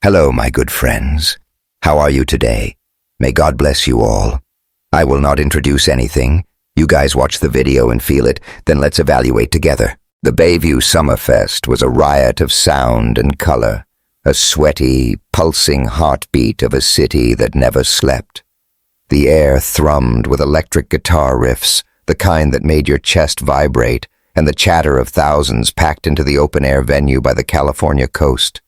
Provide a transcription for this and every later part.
Hello, my good friends. How are you today? May God bless you all. I will not introduce anything. You guys watch the video and feel it, then let's evaluate together. The Bayview Summerfest was a riot of sound and color, a sweaty, pulsing heartbeat of a city that never slept. The air thrummed with electric guitar riffs, the kind that made your chest vibrate, and the chatter of thousands packed into the open-air venue by the California coast.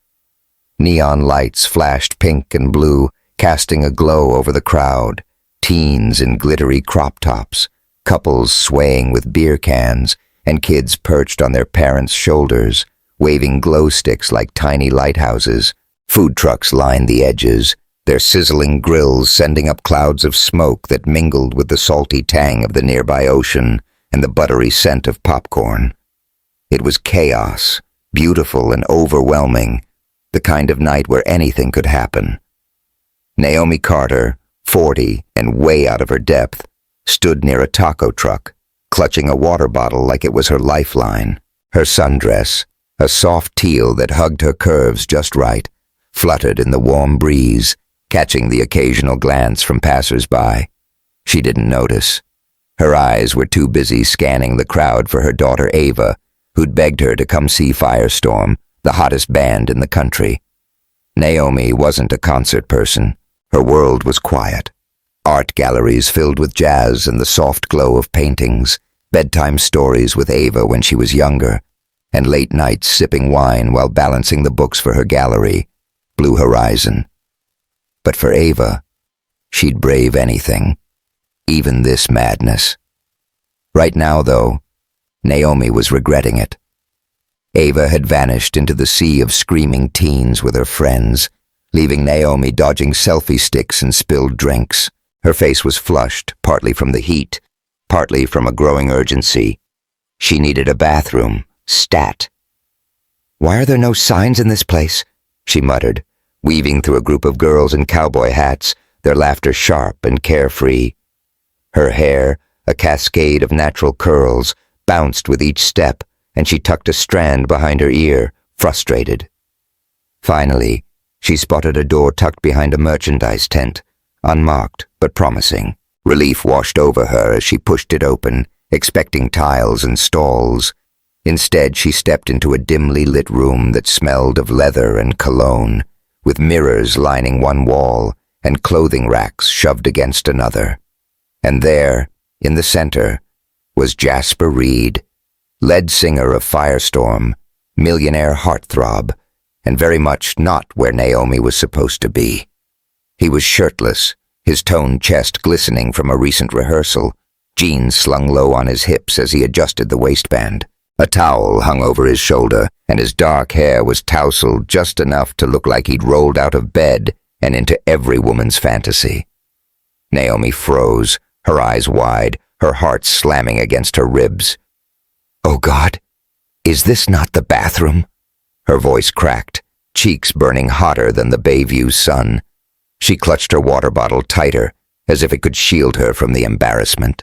Neon lights flashed pink and blue, casting a glow over the crowd, teens in glittery crop tops, couples swaying with beer cans, and kids perched on their parents' shoulders, waving glow sticks like tiny lighthouses. Food trucks lined the edges, their sizzling grills sending up clouds of smoke that mingled with the salty tang of the nearby ocean and the buttery scent of popcorn. It was chaos, beautiful and overwhelming, the kind of night where anything could happen. Naomi Carter, 40 and way out of her depth, stood near a taco truck, clutching a water bottle like it was her lifeline. Her sundress, a soft teal that hugged her curves just right, fluttered in the warm breeze, catching the occasional glance from passers-by. She didn't notice. Her eyes were too busy scanning the crowd for her daughter Ava, who'd begged her to come see Firestorm, the hottest band in the country. Naomi wasn't a concert person. Her world was quiet. Art galleries filled with jazz and the soft glow of paintings, bedtime stories with Ava when she was younger, and late nights sipping wine while balancing the books for her gallery, Blue Horizon. But for Ava, she'd brave anything, even this madness. Right now, though, Naomi was regretting it. Ava had vanished into the sea of screaming teens with her friends, leaving Naomi dodging selfie sticks and spilled drinks. Her face was flushed, partly from the heat, partly from a growing urgency. She needed a bathroom, stat. "Why are there no signs in this place?" she muttered, weaving through a group of girls in cowboy hats, their laughter sharp and carefree. Her hair, a cascade of natural curls, bounced with each step, and she tucked a strand behind her ear, frustrated. Finally, she spotted a door tucked behind a merchandise tent, unmarked but promising. Relief washed over her as she pushed it open, expecting tiles and stalls. Instead, she stepped into a dimly lit room that smelled of leather and cologne, with mirrors lining one wall and clothing racks shoved against another. And there, in the center, was Jasper Reed, lead singer of Firestorm, millionaire heartthrob, and very much not where Naomi was supposed to be. He was shirtless, his toned chest glistening from a recent rehearsal, jeans slung low on his hips as he adjusted the waistband. A towel hung over his shoulder, and his dark hair was tousled just enough to look like he'd rolled out of bed and into every woman's fantasy. Naomi froze, her eyes wide, her heart slamming against her ribs. "Oh God, is this not the bathroom?" Her voice cracked, cheeks burning hotter than the Bayview sun. She clutched her water bottle tighter, as if it could shield her from the embarrassment.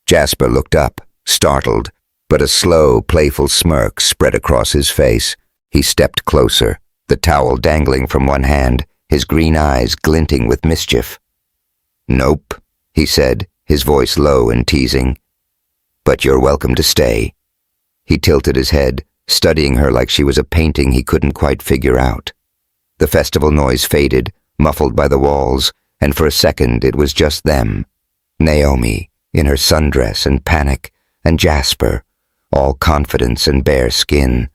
Jasper looked up, startled, but a slow, playful smirk spread across his face. He stepped closer, the towel dangling from one hand, his green eyes glinting with mischief. "Nope," he said, his voice low and teasing. "But you're welcome to stay." He tilted his head, studying her like she was a painting he couldn't quite figure out. The festival noise faded, muffled by the walls, and for a second it was just them. Naomi, in her sundress and panic, and Jasper, all confidence and bare skin.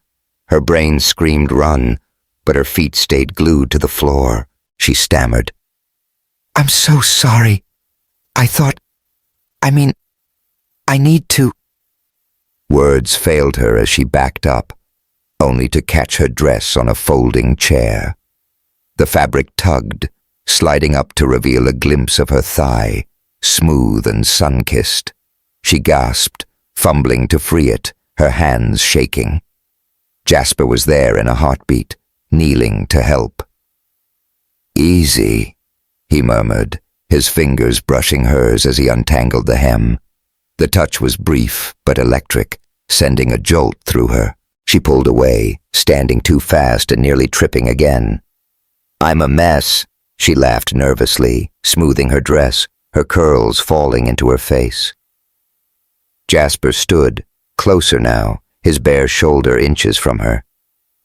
Her brain screamed run, but her feet stayed glued to the floor. She stammered. "I'm so sorry. I need to—" Words failed her as she backed up, only to catch her dress on a folding chair. The fabric tugged, sliding up to reveal a glimpse of her thigh, smooth and sun-kissed. She gasped, fumbling to free it, her hands shaking. Jasper was there in a heartbeat, kneeling to help. "Easy," he murmured, his fingers brushing hers as he untangled the hem. The touch was brief but electric, sending a jolt through her. She pulled away, standing too fast and nearly tripping again. I'm a mess, she laughed nervously, smoothing her dress, her curls falling into her face. Jasper stood, closer now, his bare shoulder inches from her.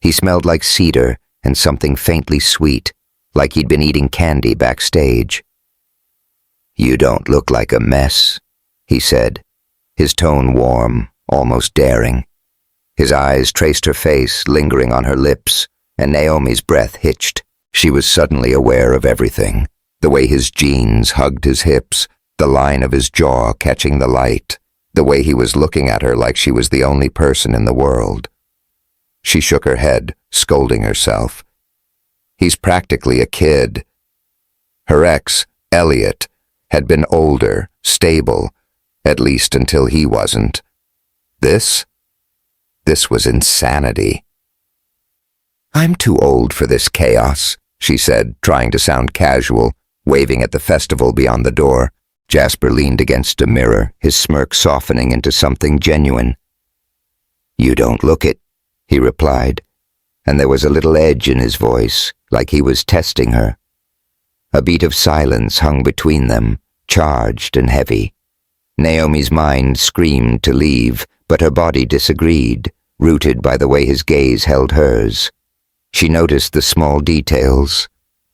He smelled like cedar and something faintly sweet, like he'd been eating candy backstage. You don't look like a mess, he said, his tone warm, almost daring. His eyes traced her face, lingering on her lips, and Naomi's breath hitched. She was suddenly aware of everything, the way his jeans hugged his hips, the line of his jaw catching the light, the way he was looking at her like she was the only person in the world. She shook her head, scolding herself. He's practically a kid. Her ex, Elliot, had been older, stable, at least until he wasn't. This was insanity. I'm too old for this chaos, she said, trying to sound casual, waving at the festival beyond the door. Jasper leaned against a mirror, his smirk softening into something genuine. You don't look it, he replied, and there was a little edge in his voice, like he was testing her. A beat of silence hung between them, charged and heavy. Naomi's mind screamed to leave, but her body disagreed, rooted by the way his gaze held hers. She noticed the small details,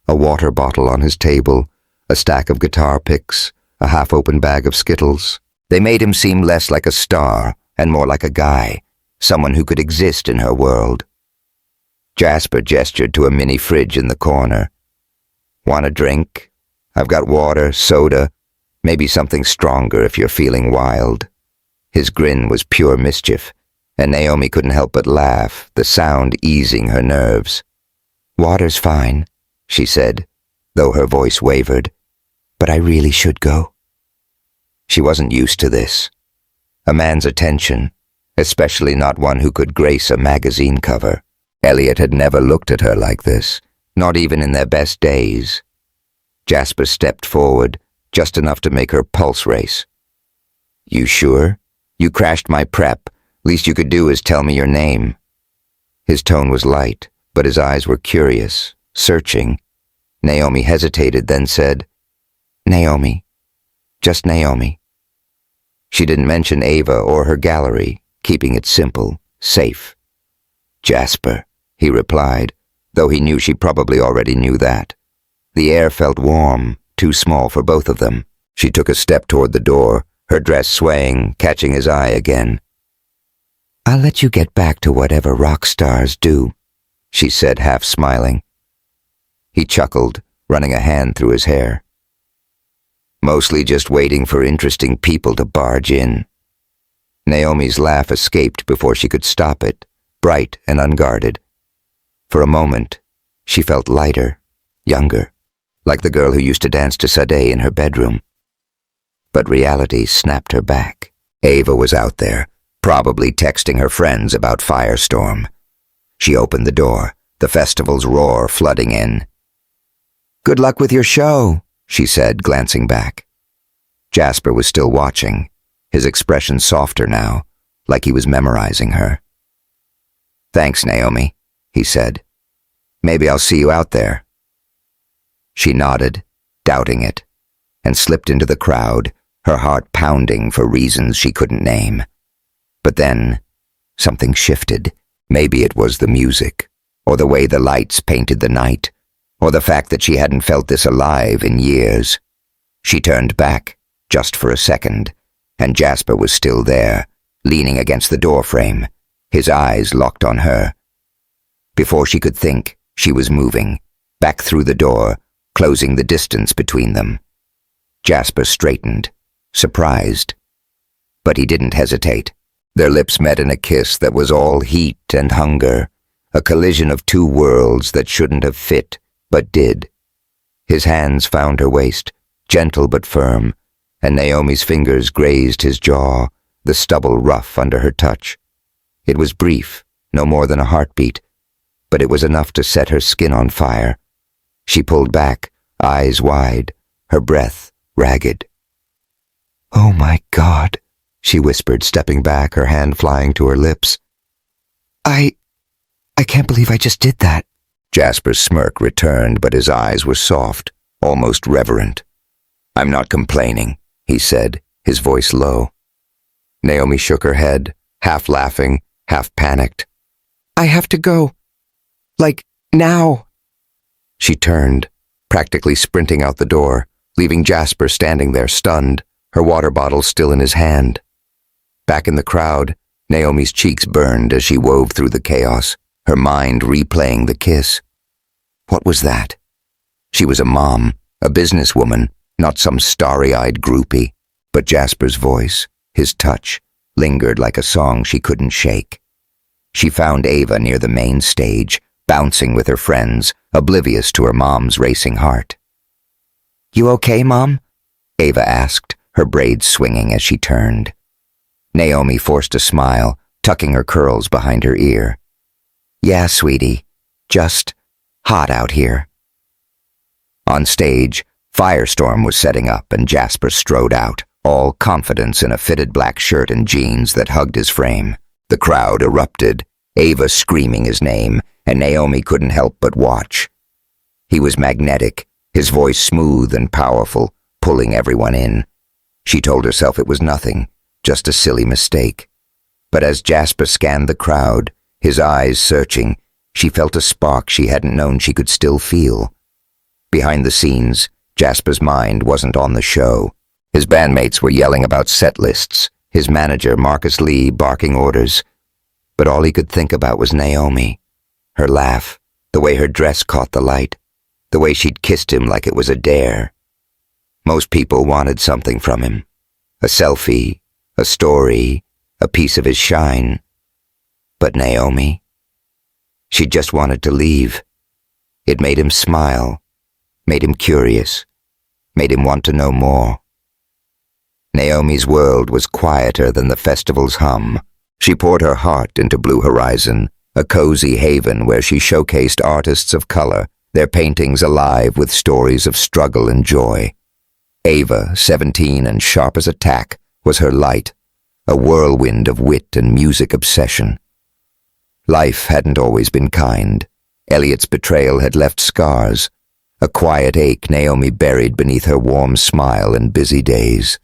a water bottle on his table, a stack of guitar picks, a half-open bag of Skittles. They made him seem less like a star and more like a guy, someone who could exist in her world. Jasper gestured to a mini fridge in the corner. Want a drink? I've got water, soda, maybe something stronger if you're feeling wild. His grin was pure mischief, and Naomi couldn't help but laugh, the sound easing her nerves. Water's fine, she said, though her voice wavered, but I really should go. She wasn't used to this. A man's attention, especially not one who could grace a magazine cover. Elliot had never looked at her like this, not even in their best days. Jasper stepped forward, just enough to make her pulse race. You sure? You crashed my prep. Least you could do is tell me your name. His tone was light, but his eyes were curious, searching. Naomi hesitated, then said, Naomi. Just Naomi. She didn't mention Ava or her gallery, keeping it simple, safe. Jasper, he replied, though he knew she probably already knew that. The air felt warm, too small for both of them. She took a step toward the door, her dress swaying, catching his eye again. I'll let you get back to whatever rock stars do, she said, half smiling. He chuckled, running a hand through his hair. Mostly just waiting for interesting people to barge in. Naomi's laugh escaped before she could stop it, bright and unguarded. For a moment, she felt lighter, younger, like the girl who used to dance to Sade in her bedroom. But reality snapped her back. Ava was out there, probably texting her friends about Firestorm. She opened the door, the festival's roar flooding in. Good luck with your show, she said, glancing back. Jasper was still watching, his expression softer now, like he was memorizing her. Thanks, Naomi, he said. Maybe I'll see you out there. She nodded, doubting it, and slipped into the crowd, her heart pounding for reasons she couldn't name. But then, something shifted. Maybe it was the music, or the way the lights painted the night, or the fact that she hadn't felt this alive in years. She turned back, just for a second, and Jasper was still there, leaning against the doorframe, his eyes locked on her. Before she could think, she was moving, back through the door, closing the distance between them. Jasper straightened, surprised. But he didn't hesitate. Their lips met in a kiss that was all heat and hunger, a collision of two worlds that shouldn't have fit, but did. His hands found her waist, gentle but firm, and Naomi's fingers grazed his jaw, the stubble rough under her touch. It was brief, no more than a heartbeat, but it was enough to set her skin on fire. She pulled back, eyes wide, her breath ragged. Oh my God, she whispered, stepping back, her hand flying to her lips. I can't believe I just did that. Jasper's smirk returned, but his eyes were soft, almost reverent. "I'm not complaining," he said, his voice low. Naomi shook her head, half laughing, half panicked. "I have to go. Like, now." She turned, practically sprinting out the door, leaving Jasper standing there stunned, her water bottle still in his hand. Back in the crowd, Naomi's cheeks burned as she wove through the chaos, her mind replaying the kiss. What was that? She was a mom, a businesswoman, not some starry-eyed groupie, but Jasper's voice, his touch, lingered like a song she couldn't shake. She found Ava near the main stage, bouncing with her friends, oblivious to her mom's racing heart. "You okay, Mom?" Ava asked, her braids swinging as she turned. Naomi forced a smile, tucking her curls behind her ear. "Yeah, sweetie. Just hot out here." On stage, Firestorm was setting up and Jasper strode out, all confidence in a fitted black shirt and jeans that hugged his frame. The crowd erupted, Ava screaming his name, and Naomi couldn't help but watch. He was magnetic, his voice smooth and powerful, pulling everyone in. She told herself it was nothing, just a silly mistake. But as Jasper scanned the crowd, his eyes searching, she felt a spark she hadn't known she could still feel. Behind the scenes, Jasper's mind wasn't on the show. His bandmates were yelling about set lists, his manager, Marcus Lee, barking orders. But all he could think about was Naomi. Her laugh, the way her dress caught the light, the way she'd kissed him like it was a dare. Most people wanted something from him. A selfie, a story, a piece of his shine. But Naomi? She just wanted to leave. It made him smile, made him curious, made him want to know more. Naomi's world was quieter than the festival's hum. She poured her heart into Blue Horizon, a cozy haven where she showcased artists of color, their paintings alive with stories of struggle and joy. Ava, 17 and sharp as a tack, was her light, a whirlwind of wit and music obsession. Life hadn't always been kind. Elliot's betrayal had left scars, a quiet ache Naomi buried beneath her warm smile in busy days.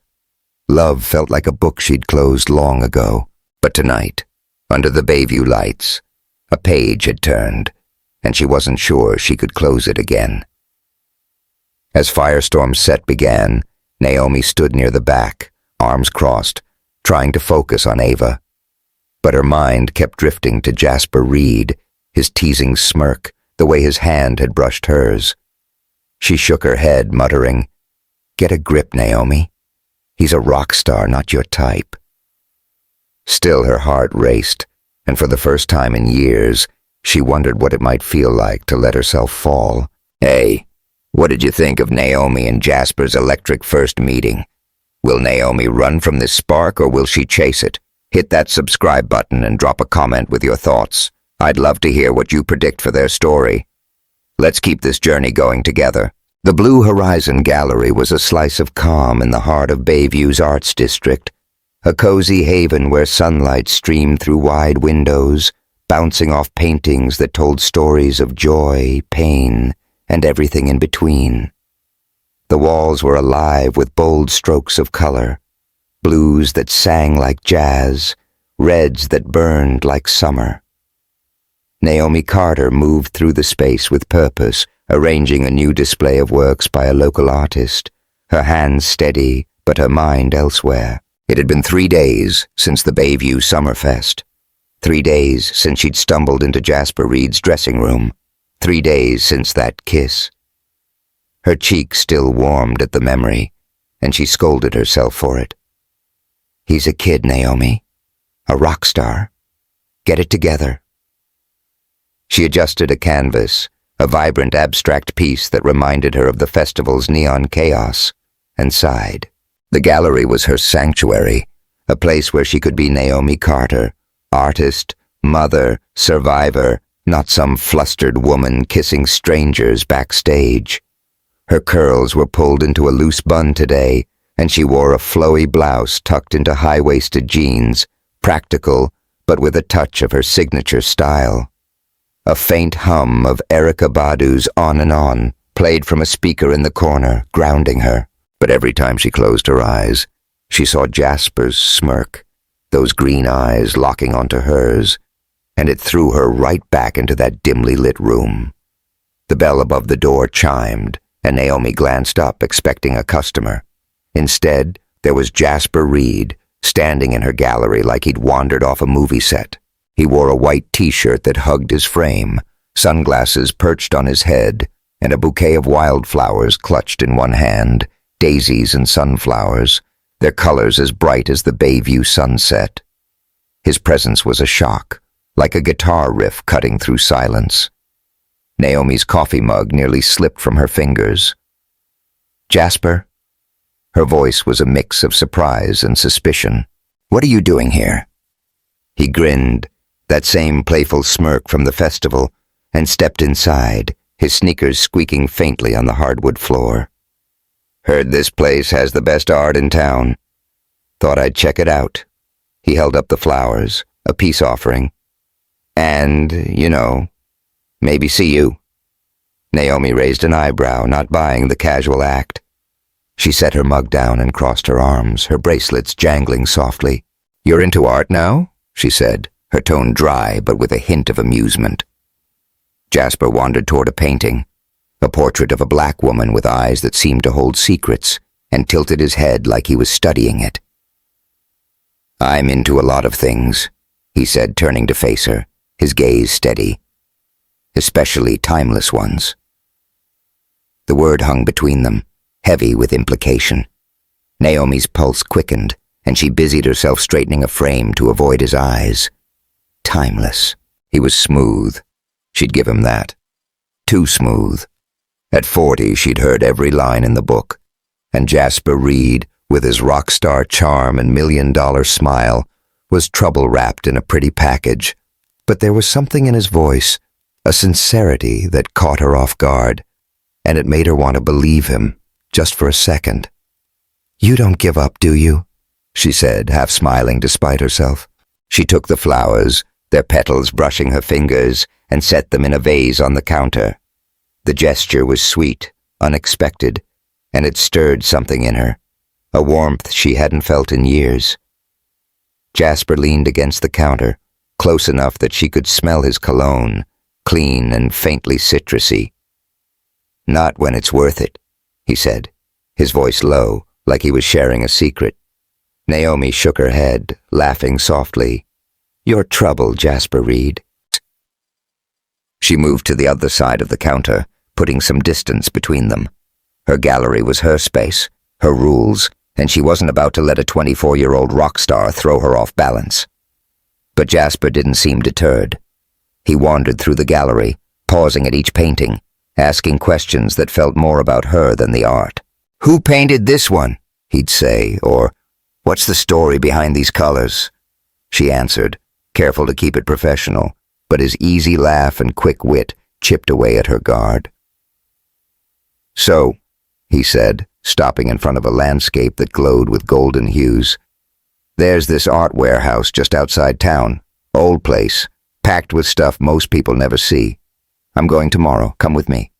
Love felt like a book she'd closed long ago, but tonight, under the Bayview lights, a page had turned, and she wasn't sure she could close it again. As Firestorm's set began, Naomi stood near the back, arms crossed, trying to focus on Ava. But her mind kept drifting to Jasper Reed, his teasing smirk, the way his hand had brushed hers. She shook her head, muttering, "Get a grip, Naomi. He's a rock star, not your type." Still her heart raced, and for the first time in years, she wondered what it might feel like to let herself fall. "Hey, what did you think of Naomi and Jasper's electric first meeting? Will Naomi run from this spark or will she chase it? Hit that subscribe button and drop a comment with your thoughts. I'd love to hear what you predict for their story. Let's keep this journey going together." The Blue Horizon Gallery was a slice of calm in the heart of Bayview's Arts District, a cozy haven where sunlight streamed through wide windows, bouncing off paintings that told stories of joy, pain, and everything in between. The walls were alive with bold strokes of color, blues that sang like jazz, reds that burned like summer. Naomi Carter moved through the space with purpose, arranging a new display of works by a local artist, her hands steady but her mind elsewhere. It had been 3 days since the Bayview Summerfest. 3 days since she'd stumbled into Jasper Reed's dressing room. 3 days since that kiss. Her cheek still warmed at the memory, and she scolded herself for it. "He's a kid, Naomi. A rock star. Get it together." She adjusted a canvas, a vibrant abstract piece that reminded her of the festival's neon chaos, and sighed. The gallery was her sanctuary, a place where she could be Naomi Carter, artist, mother, survivor, not some flustered woman kissing strangers backstage. Her curls were pulled into a loose bun today, and she wore a flowy blouse tucked into high-waisted jeans, practical, but with a touch of her signature style. A faint hum of Erykah Badu's On and On played from a speaker in the corner, grounding her. But every time she closed her eyes, she saw Jasper's smirk, those green eyes locking onto hers, and it threw her right back into that dimly lit room. The bell above the door chimed, and Naomi glanced up, expecting a customer. Instead, there was Jasper Reed, standing in her gallery like he'd wandered off a movie set. He wore a white t-shirt that hugged his frame, sunglasses perched on his head, and a bouquet of wildflowers clutched in one hand, daisies and sunflowers, their colors as bright as the Bayview sunset. His presence was a shock, like a guitar riff cutting through silence. Naomi's coffee mug nearly slipped from her fingers. "Jasper?" Her voice was a mix of surprise and suspicion. "What are you doing here?" He grinned, that same playful smirk from the festival, and stepped inside, his sneakers squeaking faintly on the hardwood floor. "Heard this place has the best art in town. Thought I'd check it out." He held up the flowers, a peace offering. "And, maybe see you." Naomi raised an eyebrow, not buying the casual act. She set her mug down and crossed her arms, her bracelets jangling softly. "You're into art now?" she said, her tone dry but with a hint of amusement. Jasper wandered toward a painting, a portrait of a black woman with eyes that seemed to hold secrets, and tilted his head like he was studying it. "I'm into a lot of things," he said, turning to face her, his gaze steady. "Especially timeless ones." The word hung between them, heavy with implication. Naomi's pulse quickened, and she busied herself straightening a frame to avoid his eyes. Timeless. He was smooth. She'd give him that. Too smooth. At 40, she'd heard every line in the book, and Jasper Reed, with his rock star charm and $1,000,000 smile, was trouble-wrapped in a pretty package. But there was something in his voice, a sincerity that caught her off guard, and it made her want to believe him, just for a second. "You don't give up, do you?" she said, half smiling despite herself. She took the flowers, their petals brushing her fingers, and set them in a vase on the counter. The gesture was sweet, unexpected, and it stirred something in her, a warmth she hadn't felt in years. Jasper leaned against the counter, close enough that she could smell his cologne, clean and faintly citrusy. "Not when it's worth it," he said, his voice low, like he was sharing a secret. Naomi shook her head, laughing softly. "You're trouble, Jasper Reed." She moved to the other side of the counter, putting some distance between them. Her gallery was her space, her rules, and she wasn't about to let a 24-year-old rock star throw her off balance. But Jasper didn't seem deterred. He wandered through the gallery, pausing at each painting, asking questions that felt more about her than the art. "Who painted this one?" he'd say, or, "What's the story behind these colors?" She answered, careful to keep it professional, but his easy laugh and quick wit chipped away at her guard. "So," he said, stopping in front of a landscape that glowed with golden hues, "there's this art warehouse just outside town, old place, packed with stuff most people never see. I'm going tomorrow. Come with me."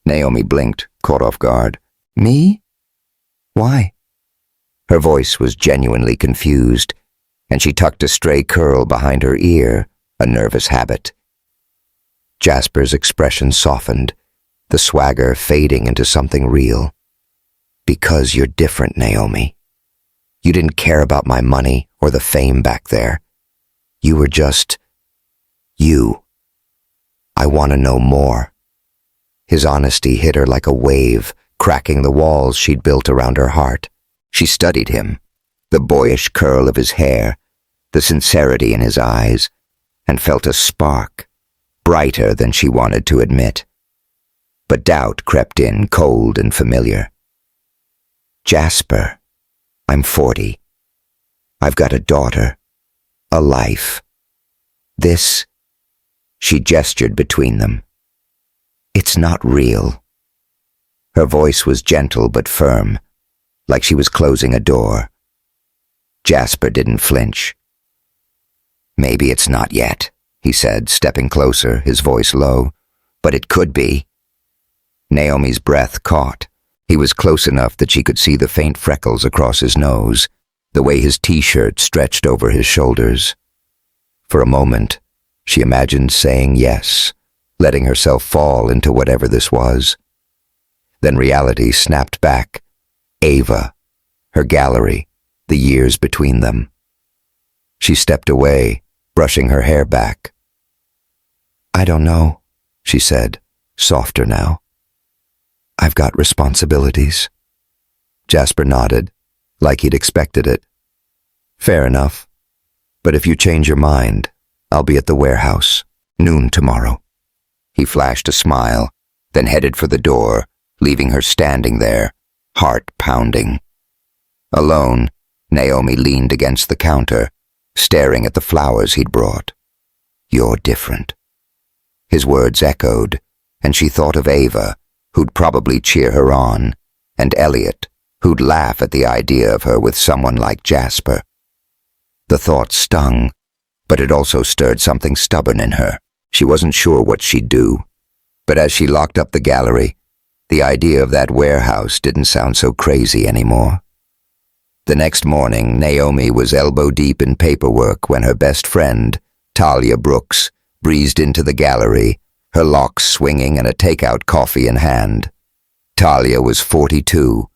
Naomi blinked, caught off guard. "Me? Why?" Her voice was genuinely confused, and she tucked a stray curl behind her ear, a nervous habit. Jasper's expression softened, the swagger fading into something real. "Because you're different, Naomi. You didn't care about my money or the fame back there. You were just you. I want to know more." His honesty hit her like a wave, cracking the walls she'd built around her heart. She studied him, the boyish curl of his hair, the sincerity in his eyes, and felt a spark, brighter than she wanted to admit. But doubt crept in, cold and familiar. "Jasper, I'm 40. I've got a daughter, a life. This," she gestured between them, "it's not real." Her voice was gentle but firm, like she was closing a door. Jasper didn't flinch. "Maybe it's not yet," he said, stepping closer, his voice low. But it could be. Naomi's breath caught. He was close enough that she could see the faint freckles across his nose, the way his t-shirt stretched over his shoulders. For a moment, she imagined saying yes, letting herself fall into whatever this was. Then reality snapped back. Ava, her gallery, the years between them. She stepped away, brushing her hair back. "I don't know," she said, softer now. "I've got responsibilities." Jasper nodded, like he'd expected it. "Fair enough. But if you change your mind, I'll be at the warehouse, noon tomorrow." He flashed a smile, then headed for the door, leaving her standing there, heart pounding. Alone, Naomi leaned against the counter, staring at the flowers he'd brought. "You're different." His words echoed, and she thought of Ava, who'd probably cheer her on, and Elliot, who'd laugh at the idea of her with someone like Jasper. The thought stung, but it also stirred something stubborn in her. She wasn't sure what she'd do. But as she locked up the gallery, the idea of that warehouse didn't sound so crazy anymore. The next morning, Naomi was elbow-deep in paperwork when her best friend, Talia Brooks, breezed into the gallery, her locks swinging and a takeout coffee in hand. Talia was 42,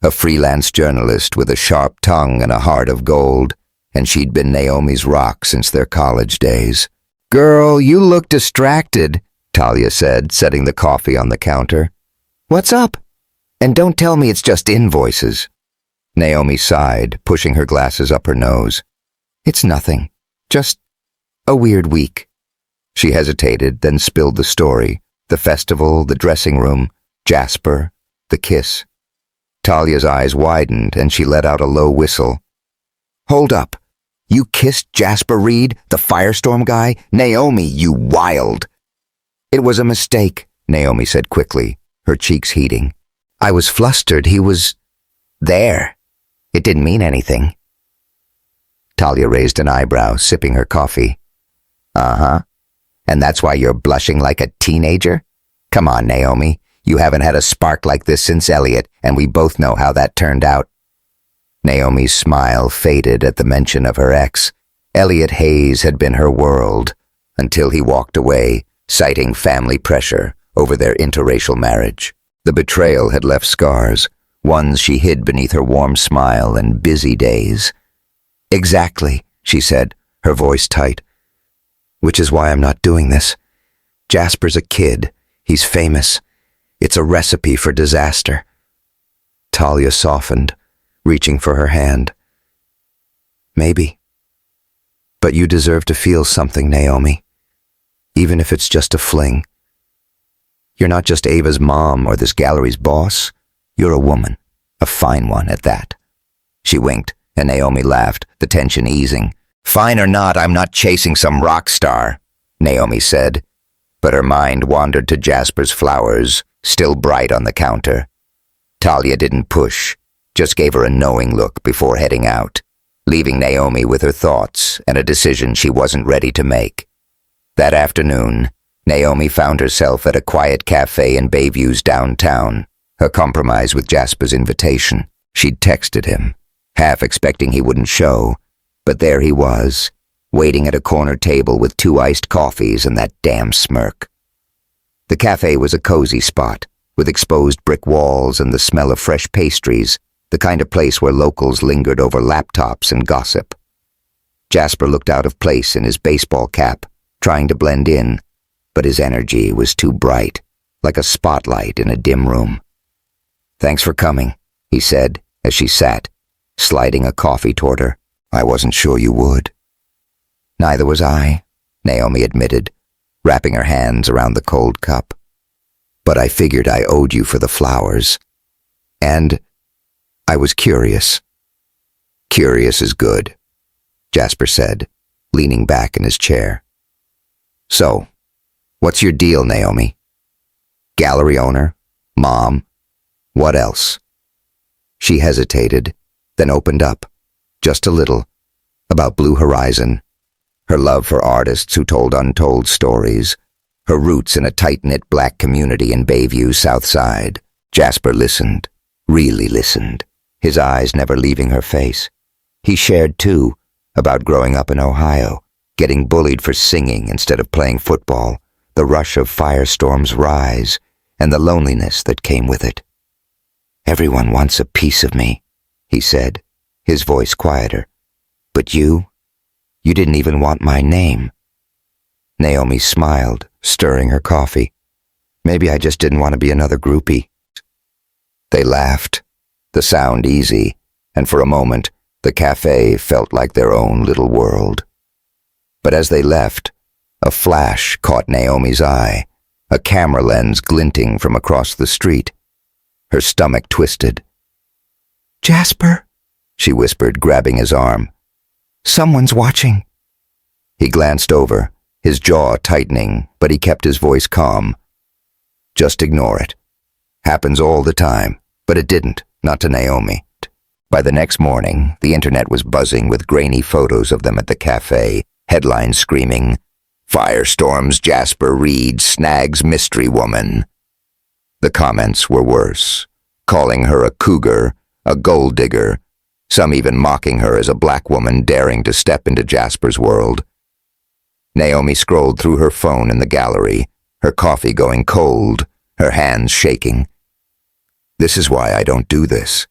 a freelance journalist with a sharp tongue and a heart of gold, and she'd been Naomi's rock since their college days. "Girl, you look distracted," Talia said, setting the coffee on the counter. "What's up? And don't tell me it's just invoices." Naomi sighed, pushing her glasses up her nose. "It's nothing. Just a weird week." She hesitated, then spilled the story. The festival, the dressing room, Jasper, the kiss. Talia's eyes widened, and she let out a low whistle. "Hold up. You kissed Jasper Reed, the firestorm guy? Naomi, you wild!" "It was a mistake," Naomi said quickly, her cheeks heating. "I was flustered. He was there. It didn't mean anything." Talia raised an eyebrow, sipping her coffee. "Uh-huh. And that's why you're blushing like a teenager? Come on, Naomi. You haven't had a spark like this since Elliot, and we both know how that turned out." Naomi's smile faded at the mention of her ex. Elliot Hayes had been her world, until he walked away, citing family pressure over their interracial marriage. The betrayal had left scars, ones she hid beneath her warm smile and busy days. "Exactly," she said, her voice tight. "Which is why I'm not doing this. Jasper's a kid. He's famous. It's a recipe for disaster." Talia softened, reaching for her hand. "Maybe. But you deserve to feel something, Naomi. Even if it's just a fling. You're not just Ava's mom or this gallery's boss. You're a woman, a fine one at that." She winked, and Naomi laughed, the tension easing. "Fine or not, I'm not chasing some rock star," Naomi said, but her mind wandered to Jasper's flowers, still bright on the counter. Talia didn't push, just gave her a knowing look before heading out, leaving Naomi with her thoughts and a decision she wasn't ready to make. That afternoon, Naomi found herself at a quiet cafe in Bayview's downtown, her compromise with Jasper's invitation. She'd texted him, half expecting he wouldn't show, but there he was, waiting at a corner table with 2 iced coffees and that damn smirk. The cafe was a cozy spot, with exposed brick walls and the smell of fresh pastries, the kind of place where locals lingered over laptops and gossip. Jasper looked out of place in his baseball cap, trying to blend in, but his energy was too bright, like a spotlight in a dim room. "Thanks for coming," he said, as she sat, sliding a coffee toward her. "I wasn't sure you would." "Neither was I," Naomi admitted, wrapping her hands around the cold cup. "But I figured I owed you for the flowers. And I was curious." "Curious is good," Jasper said, leaning back in his chair. "So, what's your deal, Naomi? Gallery owner? Mom? What else?" She hesitated, then opened up, just a little, about Blue Horizon, her love for artists who told untold stories, her roots in a tight-knit black community in Bayview's South Side. Jasper listened, really listened, his eyes never leaving her face. He shared, too, about growing up in Ohio, getting bullied for singing instead of playing football, the rush of Firestorm's rise, and the loneliness that came with it. "Everyone wants a piece of me," he said, his voice quieter. "But you didn't even want my name." Naomi smiled, stirring her coffee. "Maybe I just didn't want to be another groupie." They laughed, the sound easy, and for a moment, the cafe felt like their own little world. But as they left, a flash caught Naomi's eye, a camera lens glinting from across the street. Her stomach twisted. "Jasper," she whispered, grabbing his arm. "Someone's watching." He glanced over, his jaw tightening, but he kept his voice calm. "Just ignore it. Happens all the time," but it didn't, not to Naomi. By the next morning, the internet was buzzing with grainy photos of them at the cafe, headlines screaming, "Firestorm's Jasper Reed snags mystery woman." The comments were worse, calling her a cougar, a gold digger, some even mocking her as a black woman daring to step into Jasper's world. Naomi scrolled through her phone in the gallery, her coffee going cold, her hands shaking. "This is why I don't do this."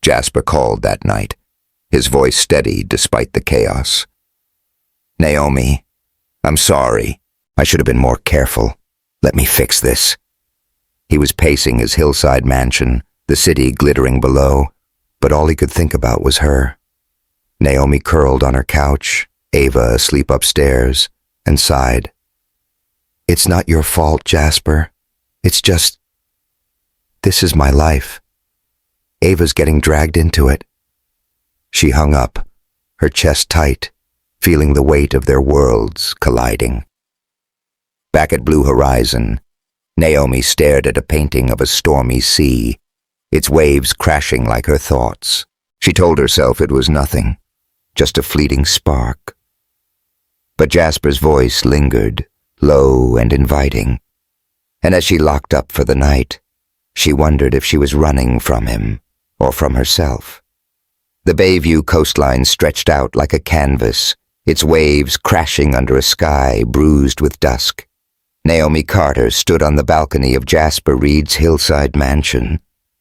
Jasper called that night, his voice steady despite the chaos. "Naomi, I'm sorry. I should have been more careful. Let me fix this." He was pacing his hillside mansion, the city glittering below, but all he could think about was her. Naomi curled on her couch, Ava asleep upstairs, and sighed. "It's not your fault, Jasper. It's just, this is my life. Ava's getting dragged into it." She hung up, her chest tight, feeling the weight of their worlds colliding. Back at Blue Horizon, Naomi stared at a painting of a stormy sea, its waves crashing like her thoughts. She told herself it was nothing, just a fleeting spark. But Jasper's voice lingered, low and inviting, and as she locked up for the night, she wondered if she was running from him or from herself. The Bayview coastline stretched out like a canvas, its waves crashing under a sky bruised with dusk. Naomi Carter stood on the balcony of Jasper Reed's hillside mansion,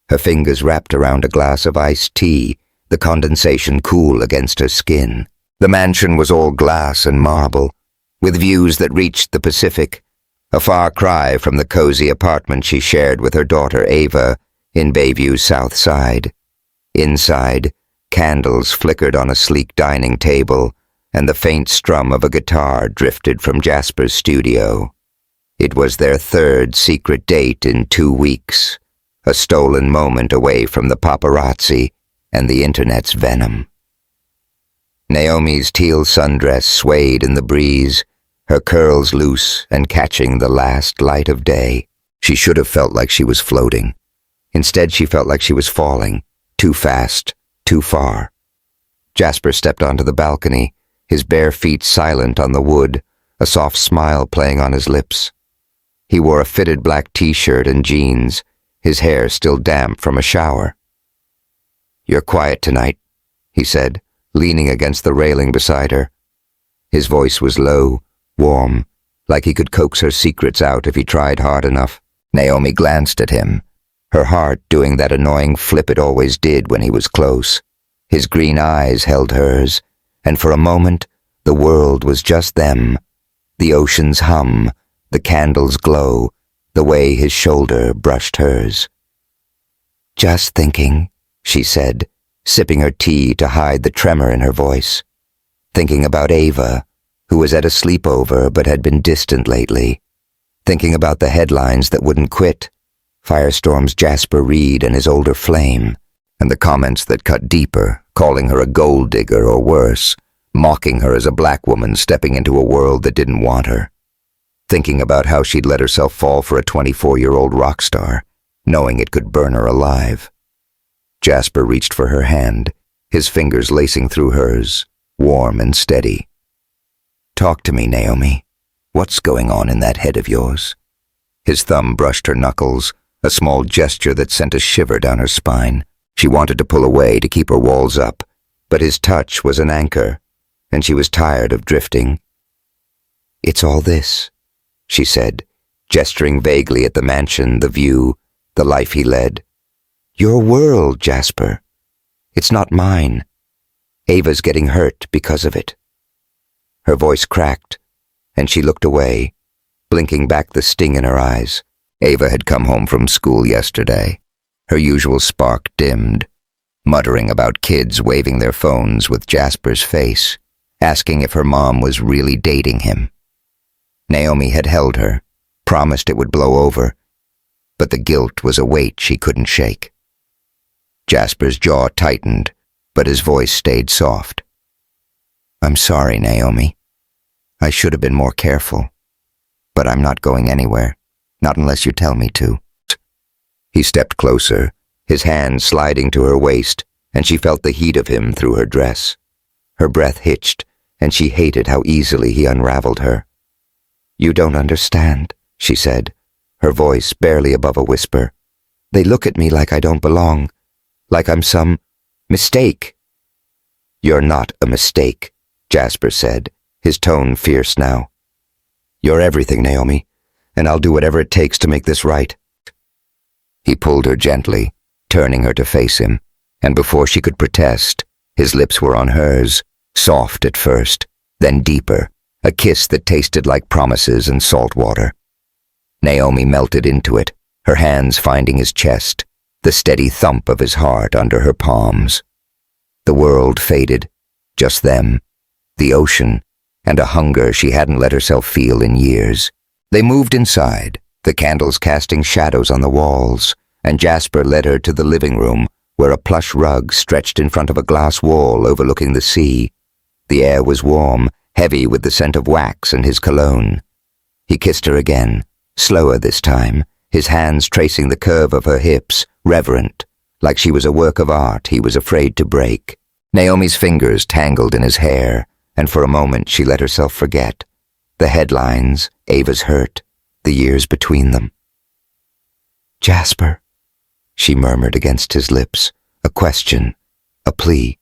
her fingers wrapped around a glass of iced tea, the condensation cool against her skin. The mansion was all glass and marble, with views that reached the Pacific, a far cry from the cozy apartment she shared with her daughter Ava in Bayview's South Side. Inside, candles flickered on a sleek dining table, and the faint strum of a guitar drifted from Jasper's studio. It was their third secret date in 2 weeks, a stolen moment away from the paparazzi and the internet's venom. Naomi's teal sundress swayed in the breeze, her curls loose and catching the last light of day. She should have felt like she was floating. Instead, she felt like she was falling, too fast, too far. Jasper stepped onto the balcony, his bare feet silent on the wood, a soft smile playing on his lips. He wore a fitted black t-shirt and jeans, his hair still damp from a shower. "You're quiet tonight," he said, leaning against the railing beside her. His voice was low, warm, like he could coax her secrets out if he tried hard enough. Naomi glanced at him, her heart doing that annoying flip it always did when he was close. His green eyes held hers, and for a moment the world was just them. The ocean's hum, the candles' glow, the way his shoulder brushed hers. "Just thinking," she said, sipping her tea to hide the tremor in her voice. Thinking about Ava, who was at a sleepover but had been distant lately. Thinking about the headlines that wouldn't quit, Firestorm's Jasper Reed and his older flame, and the comments that cut deeper, calling her a gold digger or worse, mocking her as a black woman stepping into a world that didn't want her. Thinking about how she'd let herself fall for a 24-year-old rock star, knowing it could burn her alive. Jasper reached for her hand, his fingers lacing through hers, warm and steady. Talk to me, Naomi. What's going on in that head of yours? His thumb brushed her knuckles, a small gesture that sent a shiver down her spine. She wanted to pull away to keep her walls up, but his touch was an anchor, and she was tired of drifting. It's all this, she said, gesturing vaguely at the mansion, the view, the life he led. Your world, Jasper. It's not mine. Ava's getting hurt because of it. Her voice cracked, and she looked away, blinking back the sting in her eyes. Ava had come home from school yesterday. Her usual spark dimmed, muttering about kids waving their phones with Jasper's face, asking if her mom was really dating him. Naomi had held her, promised it would blow over, but the guilt was a weight she couldn't shake. Jasper's jaw tightened, but his voice stayed soft. I'm sorry, Naomi. I should have been more careful, but I'm not going anywhere, not unless you tell me to. He stepped closer, his hand sliding to her waist, and she felt the heat of him through her dress. Her breath hitched, and she hated how easily he unraveled her. You don't understand, she said, her voice barely above a whisper. They look at me like I don't belong, like I'm some mistake. You're not a mistake, Jasper said, his tone fierce now. You're everything, Naomi, and I'll do whatever it takes to make this right. He pulled her gently, turning her to face him, and before she could protest, his lips were on hers, soft at first, then deeper, a kiss that tasted like promises and salt water. Naomi melted into it, her hands finding his chest, the steady thump of his heart under her palms. The world faded, just them, the ocean, and a hunger she hadn't let herself feel in years. They moved inside, the candles casting shadows on the walls, and Jasper led her to the living room, where a plush rug stretched in front of a glass wall overlooking the sea. The air was warm, heavy with the scent of wax and his cologne. He kissed her again, slower this time, his hands tracing the curve of her hips, reverent, like she was a work of art he was afraid to break. Naomi's fingers tangled in his hair, and for a moment she let herself forget. The headlines, Ava's hurt, the years between them. Jasper, she murmured against his lips, a question, a plea.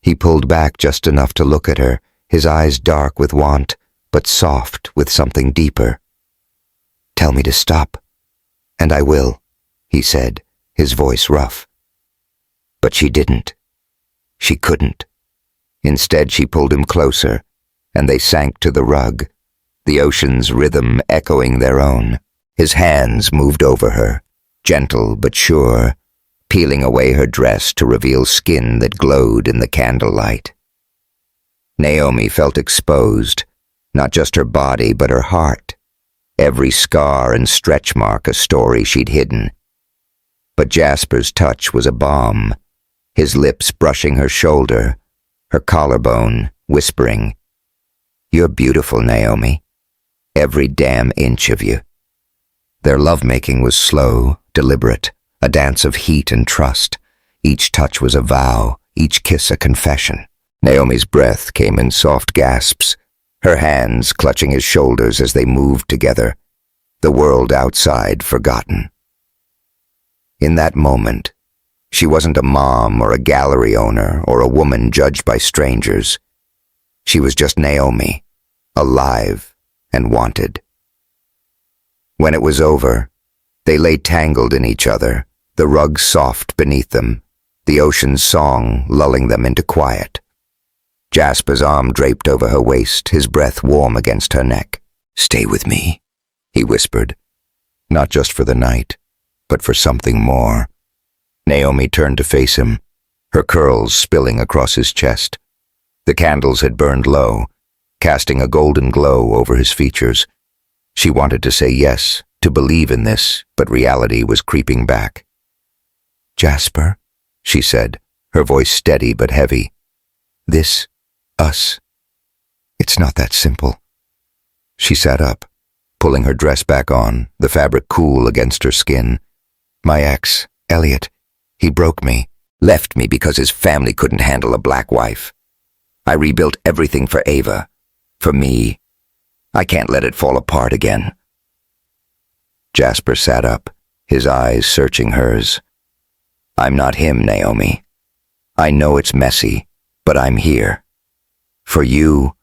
He pulled back just enough to look at her, his eyes dark with want, but soft with something deeper. Tell me to stop, and I will, he said, his voice rough. But she didn't. She couldn't. Instead, she pulled him closer, and they sank to the rug, the ocean's rhythm echoing their own. His hands moved over her, gentle but sure, peeling away her dress to reveal skin that glowed in the candlelight. Naomi felt exposed, not just her body but her heart, every scar and stretch mark a story she'd hidden. But Jasper's touch was a balm, his lips brushing her shoulder, her collarbone, whispering, You're beautiful, Naomi, every damn inch of you. Their lovemaking was slow, deliberate, a dance of heat and trust. Each touch was a vow, each kiss a confession. Naomi's breath came in soft gasps, her hands clutching his shoulders as they moved together, the world outside forgotten. In that moment, she wasn't a mom or a gallery owner or a woman judged by strangers. She was just Naomi, alive and wanted. When it was over, they lay tangled in each other, the rug soft beneath them, the ocean's song lulling them into quiet. Jasper's arm draped over her waist, his breath warm against her neck. Stay with me, he whispered, not just for the night, but for something more. Naomi turned to face him, her curls spilling across his chest. The candles had burned low, casting a golden glow over his features. She wanted to say yes, to believe in this, but reality was creeping back. Jasper, she said, her voice steady but heavy. This, us. It's not that simple. She sat up, pulling her dress back on, the fabric cool against her skin. My ex, Elliot, he broke me, left me because his family couldn't handle a black wife. I rebuilt everything for Ava, For me. I can't let it fall apart again. Jasper sat up, his eyes searching hers. I'm not him, Naomi. I know it's messy, but I'm here. For you,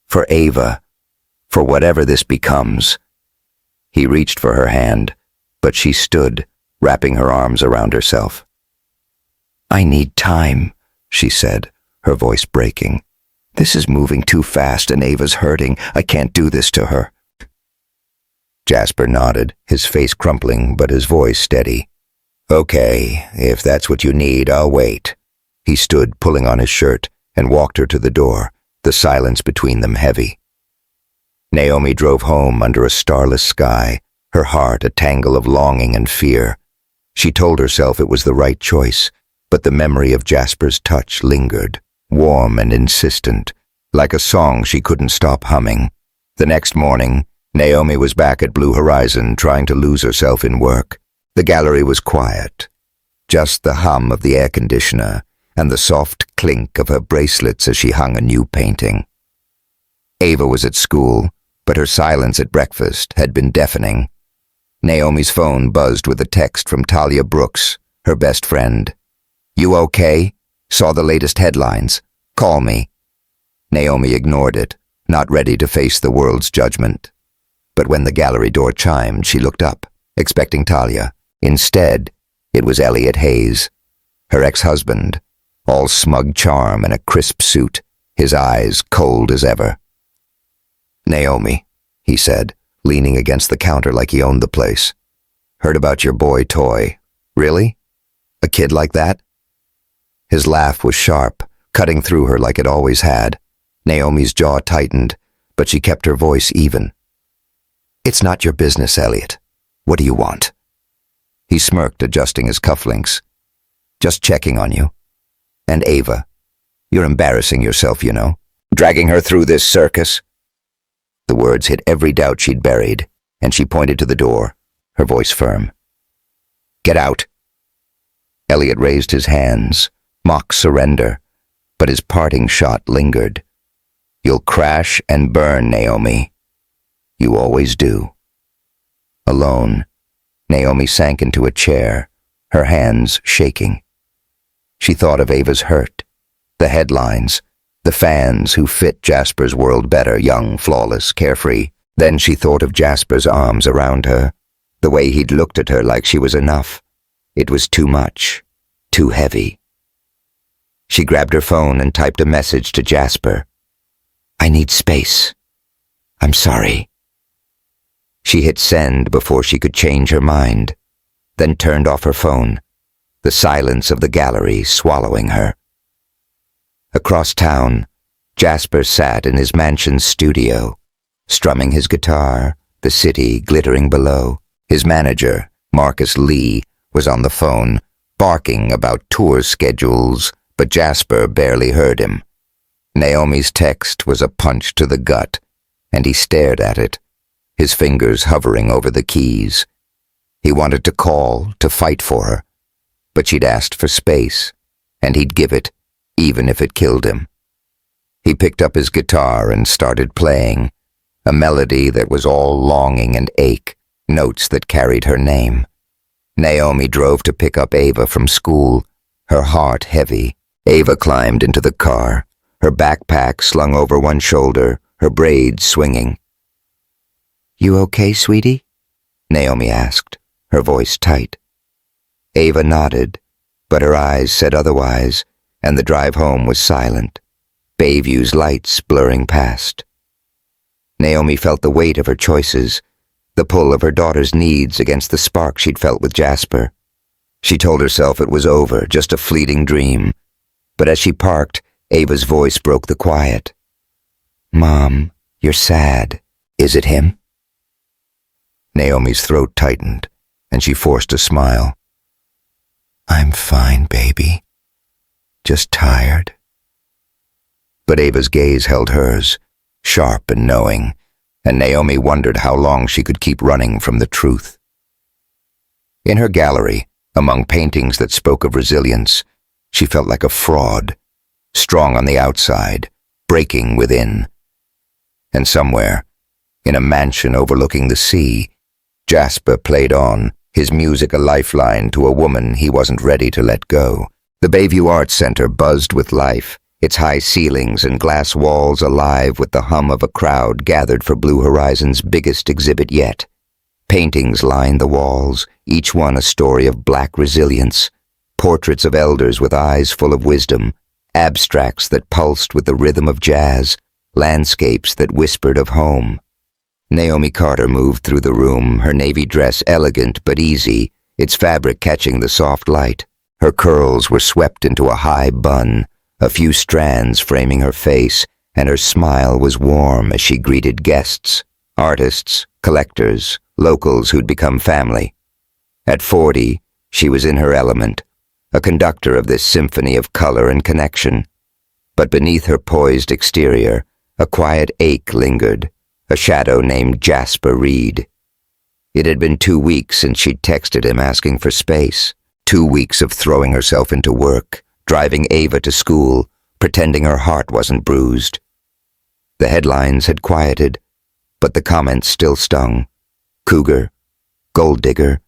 for Ava, for whatever this becomes. He reached for her hand, but she stood, wrapping her arms around herself. I need time, she said, her voice breaking. This is moving too fast and Ava's hurting. I can't do this to her. Jasper nodded, his face crumpling but his voice steady. Okay, if that's what you need, I'll wait. He stood, pulling on his shirt, and walked her to the door, the silence between them heavy. Naomi drove home under a starless sky, her heart a tangle of longing and fear. She told herself it was the right choice, but the memory of Jasper's touch lingered, warm and insistent, like a song she couldn't stop humming. The next morning, Naomi was back at Blue Horizon trying to lose herself in work. The gallery was quiet, just the hum of the air conditioner and the soft clink of her bracelets as she hung a new painting. Ava was at school, but her silence at breakfast had been deafening. Naomi's phone buzzed with a text from Talia Brooks, her best friend. You okay? Saw the latest headlines. Call me. Naomi ignored it, not ready to face the world's judgment. But when the gallery door chimed, she looked up, expecting Talia. Instead, it was Elliot Hayes, her ex-husband, all smug charm in a crisp suit, his eyes cold as ever. Naomi, he said, leaning against the counter like he owned the place. Heard about your boy Toy. Really? A kid like that? His laugh was sharp, cutting through her like it always had. Naomi's jaw tightened, but she kept her voice even. It's not your business, Elliot. What do you want? He smirked, adjusting his cufflinks. Just checking on you. And Ava. You're embarrassing yourself, you know. Dragging her through this circus. The words hit every doubt she'd buried, and she pointed to the door, her voice firm. Get out. Elliot raised his hands, mock surrender, but his parting shot lingered. You'll crash and burn, Naomi. You always do. Alone, Naomi sank into a chair, her hands shaking. She thought of Ava's hurt, the headlines, the fans who fit Jasper's world better, young, flawless, carefree. Then she thought of Jasper's arms around her, the way he'd looked at her like she was enough. It was too much, too heavy. She grabbed her phone and typed a message to Jasper. I need space. I'm sorry. She hit send before she could change her mind, then turned off her phone, the silence of the gallery swallowing her. Across town, Jasper sat in his mansion's studio, strumming his guitar, the city glittering below. His manager, Marcus Lee, was on the phone, barking about tour schedules, but Jasper barely heard him. Naomi's text was a punch to the gut, and he stared at it, his fingers hovering over the keys. He wanted to call, to fight for her, but she'd asked for space, and he'd give it, even if it killed him. He picked up his guitar and started playing, a melody that was all longing and ache, notes that carried her name. Naomi drove to pick up Ava from school, her heart heavy. Ava climbed into the car, her backpack slung over one shoulder, her braids swinging. You okay, sweetie? Naomi asked, her voice tight. Ava nodded, but her eyes said otherwise, and the drive home was silent, Bayview's lights blurring past. Naomi felt the weight of her choices, the pull of her daughter's needs against the spark she'd felt with Jasper. She told herself it was over, just a fleeting dream. But as she parked, Ava's voice broke the quiet. Mom, you're sad. Is it him? Naomi's throat tightened, and she forced a smile. I'm fine, baby. Just tired. But Ava's gaze held hers, sharp and knowing, and Naomi wondered how long she could keep running from the truth. In her gallery, among paintings that spoke of resilience, she felt like a fraud, strong on the outside, breaking within. And somewhere, in a mansion overlooking the sea, Jasper played on, his music a lifeline to a woman he wasn't ready to let go. The Bayview Arts Center buzzed with life, its high ceilings and glass walls alive with the hum of a crowd gathered for Blue Horizon's biggest exhibit yet. Paintings lined the walls, each one a story of Black resilience, portraits of elders with eyes full of wisdom, abstracts that pulsed with the rhythm of jazz, landscapes that whispered of home. Naomi Carter moved through the room, her navy dress elegant but easy, its fabric catching the soft light. Her curls were swept into a high bun, a few strands framing her face, and her smile was warm as she greeted guests, artists, collectors, locals who'd become family. At 40, she was in her element, a conductor of this symphony of color and connection. But beneath her poised exterior, a quiet ache lingered, a shadow named Jasper Reed. It had been 2 weeks since she'd texted him asking for space, 2 weeks of throwing herself into work, driving Ava to school, pretending her heart wasn't bruised. The headlines had quieted, but the comments still stung. Cougar, gold digger,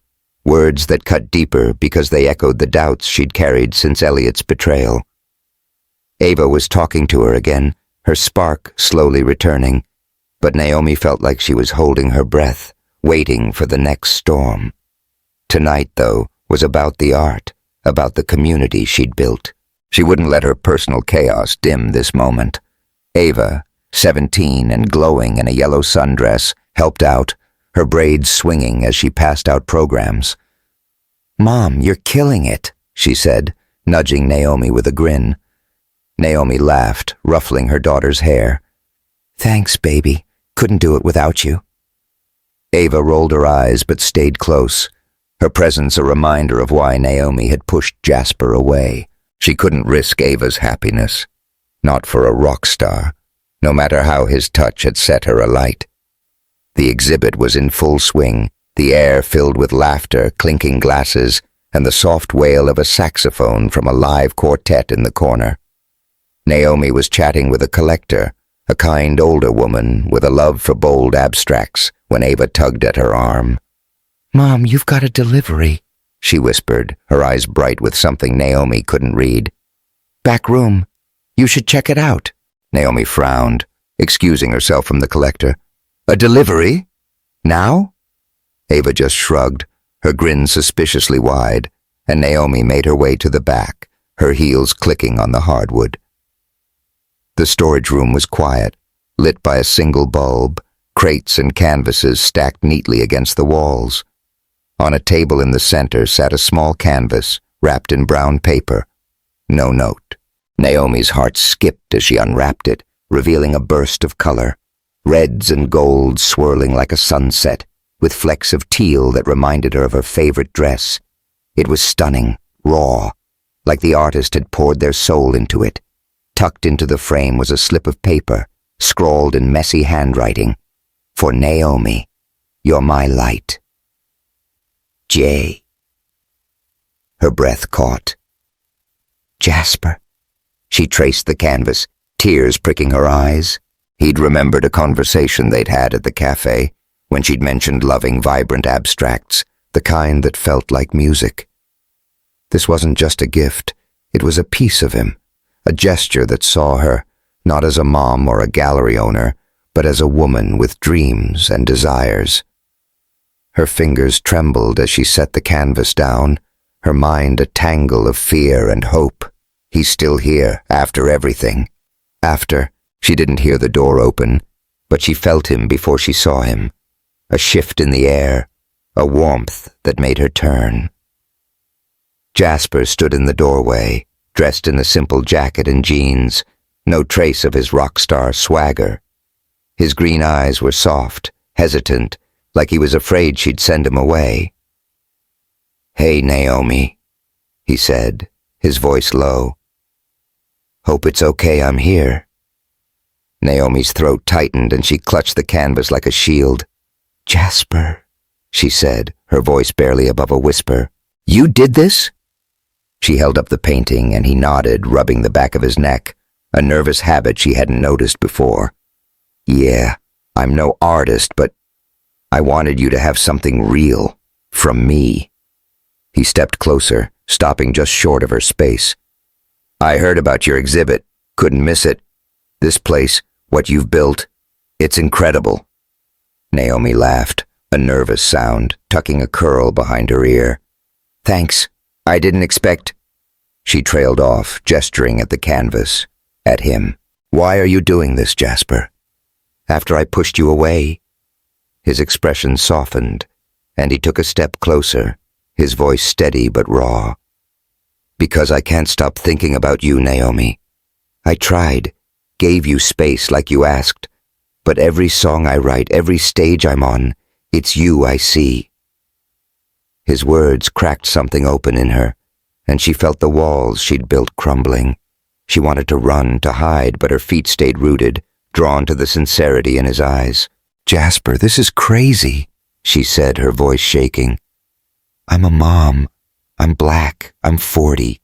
words that cut deeper because they echoed the doubts she'd carried since Elliot's betrayal. Ava was talking to her again, her spark slowly returning, but Naomi felt like she was holding her breath, waiting for the next storm. Tonight, though, was about the art, about the community she'd built. She wouldn't let her personal chaos dim this moment. Ava, 17 and glowing in a yellow sundress, helped out, her braids swinging as she passed out programs. "Mom, you're killing it," she said, nudging Naomi with a grin. Naomi laughed, ruffling her daughter's hair. "Thanks, baby. Couldn't do it without you." Ava rolled her eyes but stayed close, her presence a reminder of why Naomi had pushed Jasper away. She couldn't risk Ava's happiness, not for a rock star, no matter how his touch had set her alight. The exhibit was in full swing, the air filled with laughter, clinking glasses, and the soft wail of a saxophone from a live quartet in the corner. Naomi was chatting with a collector, a kind older woman with a love for bold abstracts, when Ava tugged at her arm. "Mom, you've got a delivery," she whispered, her eyes bright with something Naomi couldn't read. "Back room. You should check it out." Naomi frowned, excusing herself from the collector. "A delivery? Now?" Ava just shrugged, her grin suspiciously wide, and Naomi made her way to the back, her heels clicking on the hardwood. The storage room was quiet, lit by a single bulb, crates and canvases stacked neatly against the walls. On a table in the center sat a small canvas, wrapped in brown paper. No note. Naomi's heart skipped as she unwrapped it, revealing a burst of color. Reds and golds swirling like a sunset, with flecks of teal that reminded her of her favorite dress. It was stunning, raw, like the artist had poured their soul into it. Tucked into the frame was a slip of paper, scrawled in messy handwriting. "For Naomi, you're my light. J." Her breath caught. "Jasper." She traced the canvas, tears pricking her eyes. He'd remembered a conversation they'd had at the cafe, when she'd mentioned loving vibrant abstracts, the kind that felt like music. This wasn't just a gift, it was a piece of him, a gesture that saw her, not as a mom or a gallery owner, but as a woman with dreams and desires. Her fingers trembled as she set the canvas down, her mind a tangle of fear and hope. He's still here, after everything. After, she didn't hear the door open, but she felt him before she saw him. A shift in the air, a warmth that made her turn. Jasper stood in the doorway, dressed in a simple jacket and jeans, no trace of his rock star swagger. His green eyes were soft, hesitant, like he was afraid she'd send him away. "Hey, Naomi," he said, his voice low. "Hope it's okay I'm here." Naomi's throat tightened and she clutched the canvas like a shield. "Jasper," she said, her voice barely above a whisper. "You did this?" She held up the painting and he nodded, rubbing the back of his neck, a nervous habit she hadn't noticed before. Yeah, I'm no artist, but I wanted you to have something real from me. He stepped closer, stopping just short of her space. I heard about your exhibit. Couldn't miss it. This place, what you've built, it's incredible. Naomi laughed, a nervous sound, tucking a curl behind her ear. Thanks. I didn't expect. She trailed off, gesturing at the canvas, at him. Why are you doing this, Jasper? After I pushed you away? His expression softened, and he took a step closer, his voice steady but raw. Because I can't stop thinking about you, Naomi. I tried, gave you space like you asked, but every song I write, every stage I'm on, it's you I see. His words cracked something open in her, and she felt the walls she'd built crumbling. She wanted to run, to hide, but her feet stayed rooted, drawn to the sincerity in his eyes. Jasper, this is crazy, she said, her voice shaking. I'm a mom. I'm black. I'm 40.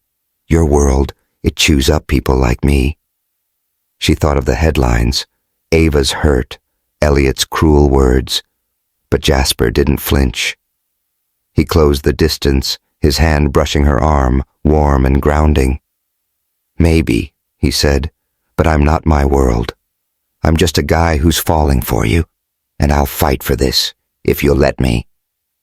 Your world, it chews up people like me. She thought of the headlines, Ava's hurt, Elliot's cruel words, but Jasper didn't flinch. He closed the distance, his hand brushing her arm, warm and grounding. Maybe, he said, but I'm not my world. I'm just a guy who's falling for you, and I'll fight for this, if you'll let me.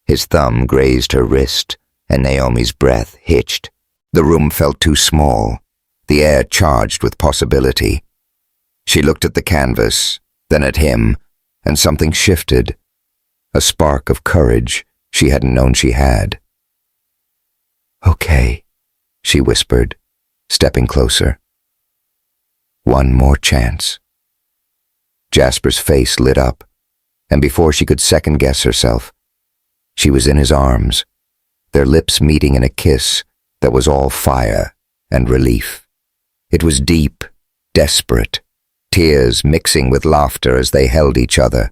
His thumb grazed her wrist, and Naomi's breath hitched. The room felt too small, the air charged with possibility. She looked at the canvas, then at him, and something shifted. A spark of courage she hadn't known she had. Okay, she whispered, stepping closer. One more chance. Jasper's face lit up, and before she could second-guess herself, she was in his arms, their lips meeting in a kiss that was all fire and relief. It was deep, desperate, tears mixing with laughter as they held each other,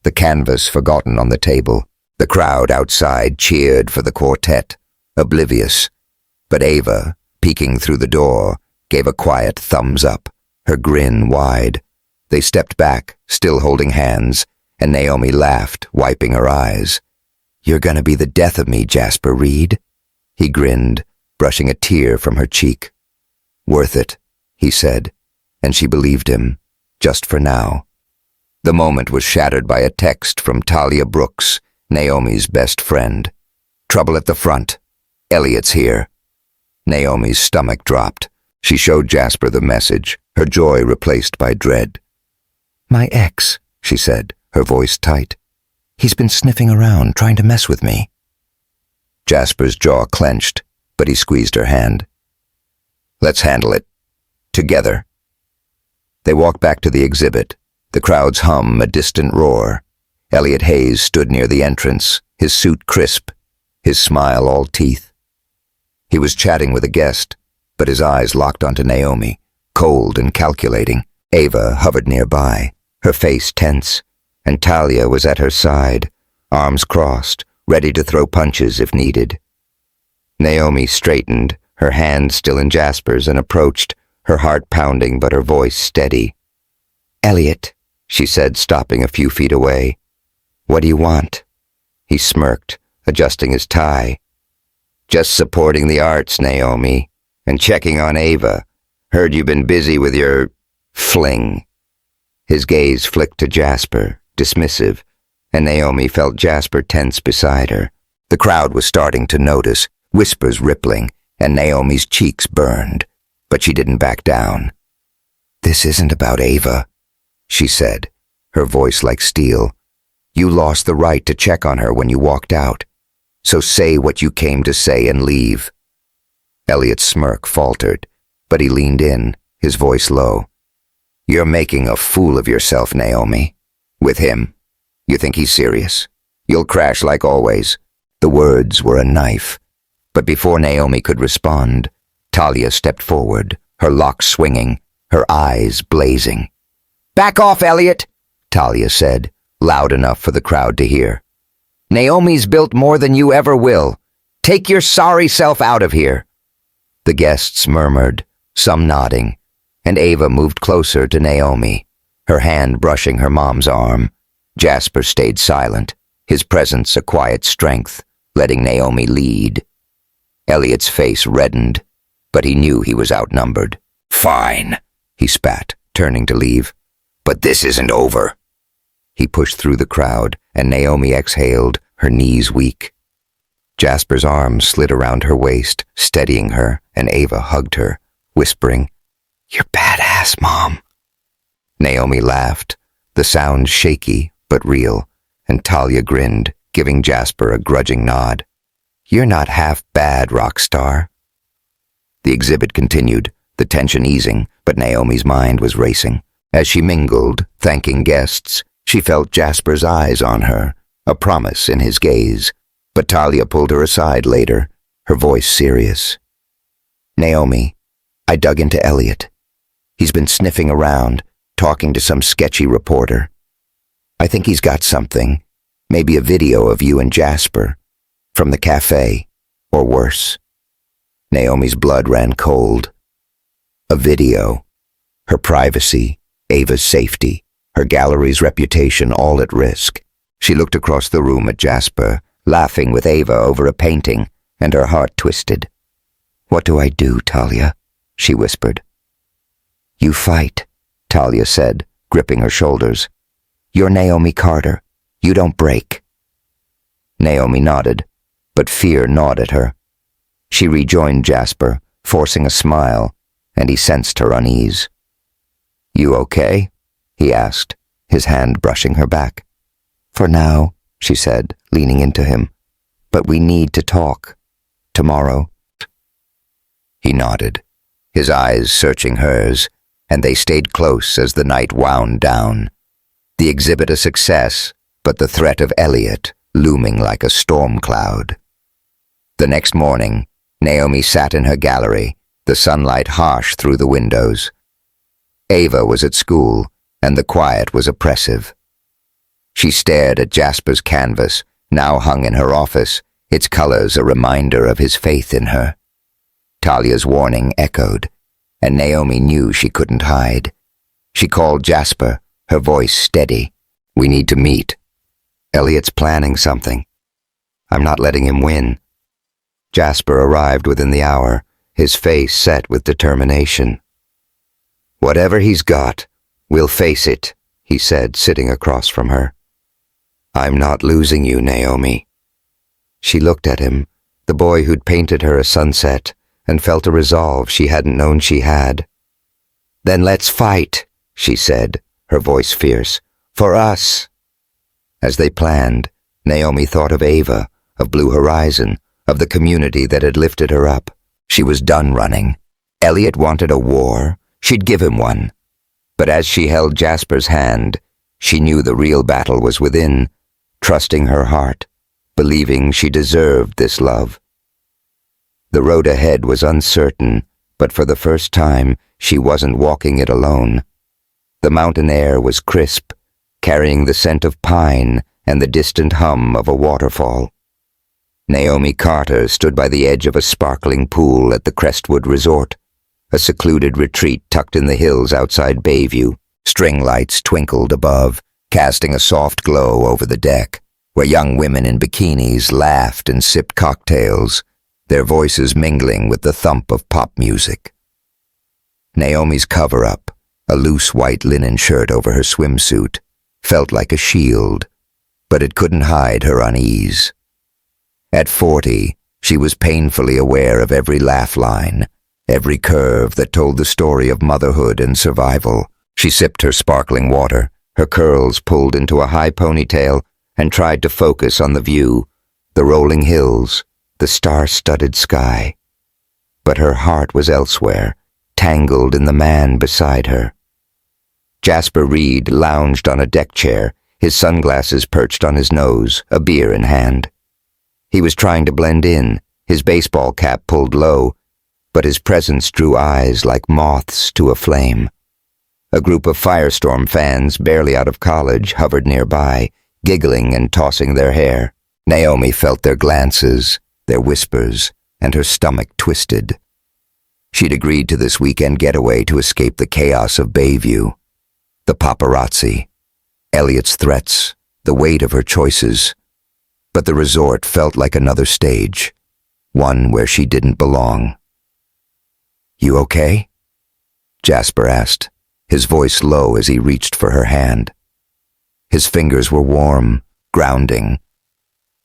the canvas forgotten on the table. The crowd outside cheered for the quartet, oblivious, but Ava, peeking through the door, gave a quiet thumbs up, her grin wide. They stepped back, still holding hands, and Naomi laughed, wiping her eyes. You're gonna be the death of me, Jasper Reed. He grinned, brushing a tear from her cheek. Worth it, he said, and she believed him, just for now. The moment was shattered by a text from Talia Brooks, Naomi's best friend. Trouble at the front. Elliot's here. Naomi's stomach dropped. She showed Jasper the message, her joy replaced by dread. My ex, she said, her voice tight. He's been sniffing around, trying to mess with me. Jasper's jaw clenched, but he squeezed her hand. Let's handle it. Together. They walked back to the exhibit, the crowd's hum a distant roar. Elliot Hayes stood near the entrance, his suit crisp, his smile all teeth. He was chatting with a guest, but his eyes locked onto Naomi, cold and calculating. Ava hovered nearby, her face tense, and Talia was at her side, arms crossed, ready to throw punches if needed. Naomi straightened, her hand still in Jasper's, and approached, her heart pounding but her voice steady. Elliot, she said, stopping a few feet away. What do you want? He smirked, adjusting his tie. Just supporting the arts, Naomi, and checking on Ava. Heard you've been busy with your fling. His gaze flicked to Jasper, dismissive, and Naomi felt Jasper tense beside her. The crowd was starting to notice, whispers rippling, and Naomi's cheeks burned, but she didn't back down. This isn't about Ava, she said, her voice like steel. You lost the right to check on her when you walked out, so say what you came to say and leave. Elliot's smirk faltered, but he leaned in, his voice low. You're making a fool of yourself, Naomi. With him. You think he's serious? You'll crash like always. The words were a knife. But before Naomi could respond, Talia stepped forward, her locks swinging, her eyes blazing. Back off, Elliot, Talia said, loud enough for the crowd to hear. Naomi's built more than you ever will. Take your sorry self out of here. The guests murmured, some nodding, and Ava moved closer to Naomi, her hand brushing her mom's arm. Jasper stayed silent, his presence a quiet strength, letting Naomi lead. Elliot's face reddened, but he knew he was outnumbered. "Fine," he spat, turning to leave. "But this isn't over." He pushed through the crowd, and Naomi exhaled, her knees weak. Jasper's arms slid around her waist, steadying her, and Ava hugged her, whispering, "You're badass, Mom." Naomi laughed, the sound shaky but real, and Talia grinned, giving Jasper a grudging nod. "You're not half bad, rock star." The exhibit continued, the tension easing, but Naomi's mind was racing. As she mingled, thanking guests, she felt Jasper's eyes on her, a promise in his gaze. But Talia pulled her aside later, her voice serious. "Naomi, I dug into Elliot. He's been sniffing around, talking to some sketchy reporter. I think he's got something, maybe a video of you and Jasper, from the cafe, or worse." Naomi's blood ran cold. A video. Her privacy, Ava's safety, her gallery's reputation all at risk. She looked across the room at Jasper, laughing with Ava over a painting, and her heart twisted. "What do I do, Talia?" she whispered. "You fight," Talia said, gripping her shoulders. "You're Naomi Carter. You don't break." Naomi nodded, but fear gnawed at her. She rejoined Jasper, forcing a smile, and he sensed her unease. "You okay?" he asked, his hand brushing her back. "For now," she said, leaning into him. "But we need to talk. Tomorrow." He nodded, his eyes searching hers, and they stayed close as the night wound down. The exhibit a success, but the threat of Elliot looming like a storm cloud. The next morning, Naomi sat in her gallery, the sunlight harsh through the windows. Ava was at school, and the quiet was oppressive. She stared at Jasper's canvas, now hung in her office, its colors a reminder of his faith in her. Talia's warning echoed, and Naomi knew she couldn't hide. She called Jasper, her voice steady. "We need to meet. Elliot's planning something. I'm not letting him win." Jasper arrived within the hour, his face set with determination. "Whatever he's got, we'll face it," he said, sitting across from her. "I'm not losing you, Naomi." She looked at him, the boy who'd painted her a sunset, and felt a resolve she hadn't known she had. "Then let's fight," she said, her voice fierce. "For us." As they planned, Naomi thought of Ava, of Blue Horizon, of the community that had lifted her up. She was done running. Elliot wanted a war. She'd give him one. But as she held Jasper's hand, she knew the real battle was within, trusting her heart, believing she deserved this love. The road ahead was uncertain, but for the first time, she wasn't walking it alone. The mountain air was crisp, carrying the scent of pine and the distant hum of a waterfall. Naomi Carter stood by the edge of a sparkling pool at the Crestwood Resort, a secluded retreat tucked in the hills outside Bayview. String lights twinkled above, casting a soft glow over the deck, where young women in bikinis laughed and sipped cocktails, their voices mingling with the thump of pop music. Naomi's cover-up, a loose white linen shirt over her swimsuit, felt like a shield, but it couldn't hide her unease. At 40, she was painfully aware of every laugh line, every curve that told the story of motherhood and survival. She sipped her sparkling water, her curls pulled into a high ponytail, and tried to focus on the view, the rolling hills, the star-studded sky. But her heart was elsewhere, tangled in the man beside her. Jasper Reed lounged on a deck chair, his sunglasses perched on his nose, a beer in hand. He was trying to blend in, his baseball cap pulled low, but his presence drew eyes like moths to a flame. A group of Firestorm fans, barely out of college, hovered nearby, giggling and tossing their hair. Naomi felt their glances, their whispers, and her stomach twisted. She'd agreed to this weekend getaway to escape the chaos of Bayview. the paparazzi, Elliot's threats, the weight of her choices. But the resort felt like another stage, one where she didn't belong. "You okay?" Jasper asked, his voice low as he reached for her hand. His fingers were warm, grounding,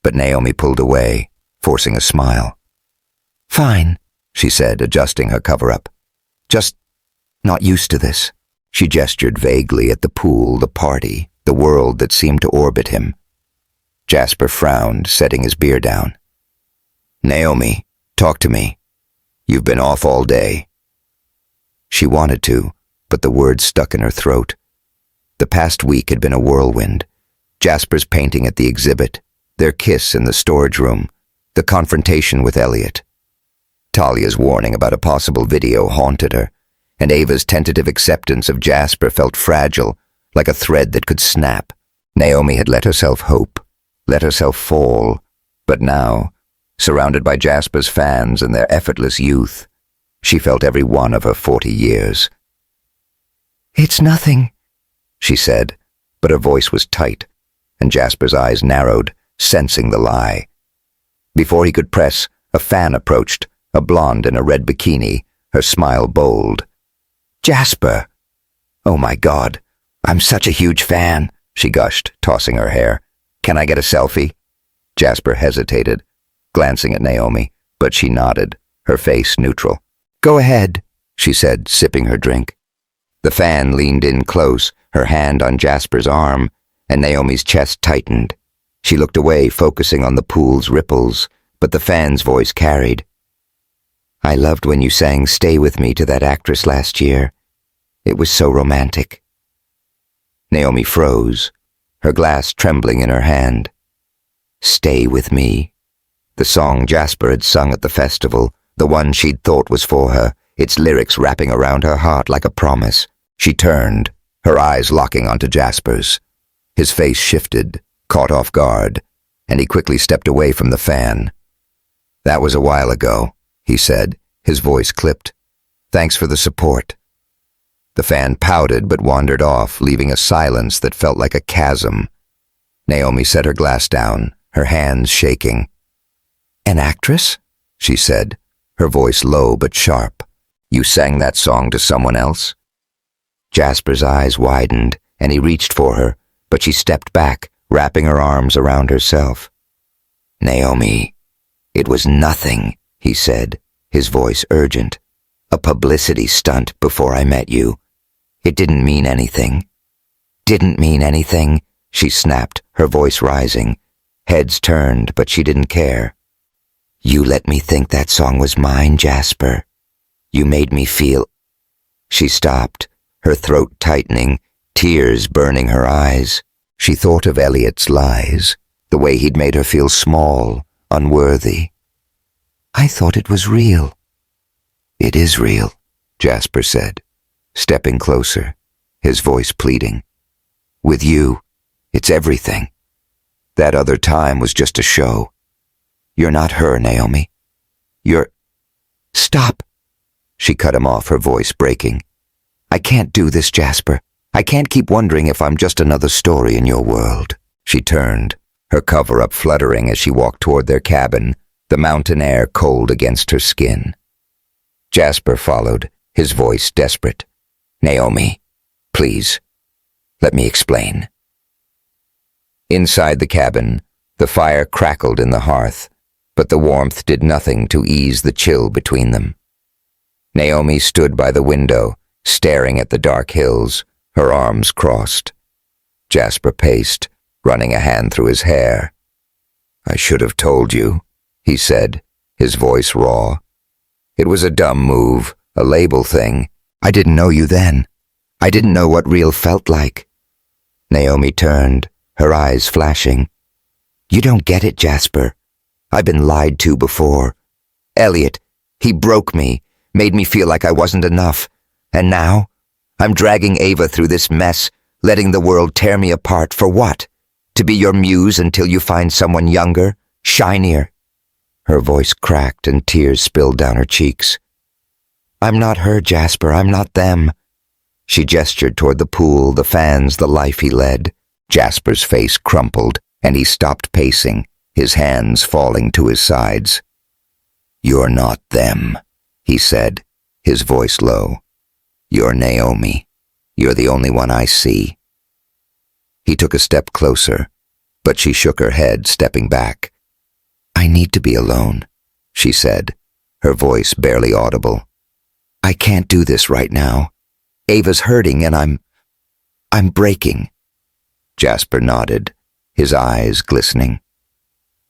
but Naomi pulled away, forcing a smile. "Fine," she said, adjusting her cover-up. "Just not used to this." She gestured vaguely at the pool, the party, the world that seemed to orbit him. Jasper frowned, setting his beer down. "Naomi, talk to me. You've been off all day." She wanted to, but the words stuck in her throat. The past week had been a whirlwind. Jasper's painting at the exhibit, their kiss in the storage room, the confrontation with Elliot. Talia's warning about a possible video haunted her, and Ava's tentative acceptance of Jasper felt fragile, like a thread that could snap. Naomi had let herself hope, let herself fall, but now, surrounded by Jasper's fans and their effortless youth, she felt every one of her 40 years. "It's nothing," she said, but her voice was tight, and Jasper's eyes narrowed, sensing the lie. Before he could press, a fan approached, a blonde in a red bikini, her smile bold. "Jasper! Oh my God, I'm such a huge fan," she gushed, tossing her hair. "Can I get a selfie?" Jasper hesitated, glancing at Naomi, but she nodded, her face neutral. "Go ahead," she said, sipping her drink. The fan leaned in close, her hand on Jasper's arm, and Naomi's chest tightened. She looked away, focusing on the pool's ripples, but the fan's voice carried. "I loved when you sang 'Stay With Me' to that actress last year. It was so romantic." Naomi froze, her glass trembling in her hand. "Stay with me." The song Jasper had sung at the festival, the one she'd thought was for her, its lyrics wrapping around her heart like a promise. She turned, her eyes locking onto Jasper's. His face shifted, caught off guard, and he quickly stepped away from the fan. "That was a while ago," he said, his voice clipped. "Thanks for the support." The fan pouted but wandered off, leaving a silence that felt like a chasm. Naomi set her glass down, her hands shaking. "An actress?" she said, her voice low but sharp. "You sang that song to someone else?" Jasper's eyes widened, and he reached for her, but she stepped back, wrapping her arms around herself. "Naomi, it was nothing," he said, his voice urgent. "A publicity stunt before I met you. It didn't mean anything." "Didn't mean anything," she snapped, her voice rising. Heads turned, but she didn't care. "You let me think that song was mine, Jasper. You made me feel—" She stopped, her throat tightening, tears burning her eyes. She thought of Elliot's lies, the way he'd made her feel small, unworthy. "I thought it was real." "It is real," Jasper said, stepping closer, his voice pleading. "With you, it's everything. That other time was just a show. You're not her, Naomi. You're—" "Stop!" She cut him off, her voice breaking. "I can't do this, Jasper. I can't keep wondering if I'm just another story in your world." She turned, her cover-up fluttering as she walked toward their cabin, the mountain air cold against her skin. Jasper followed, his voice desperate. "Naomi, please, let me explain." Inside the cabin, the fire crackled in the hearth, but the warmth did nothing to ease the chill between them. Naomi stood by the window, staring at the dark hills, her arms crossed. Jasper paced, running a hand through his hair. "I should have told you," he said, his voice raw. "It was a dumb move, a label thing. I didn't know you then. I didn't know what real felt like." Naomi turned, her eyes flashing. "You don't get it, Jasper. I've been lied to before. Elliot, he broke me, made me feel like I wasn't enough. And now, I'm dragging Ava through this mess, letting the world tear me apart for what? To be your muse until you find someone younger, shinier?" Her voice cracked and tears spilled down her cheeks. "I'm not her, Jasper. I'm not them. She gestured toward the pool, the fans, the life he led. Jasper's face crumpled, and he stopped pacing, his hands falling to his sides. "You're not them," he said, his voice low. "You're Naomi. You're the only one I see." He took a step closer, but she shook her head, stepping back. "I need to be alone," she said, her voice barely audible. "I can't do this right now. Ava's hurting and I'm breaking." Jasper nodded, his eyes glistening.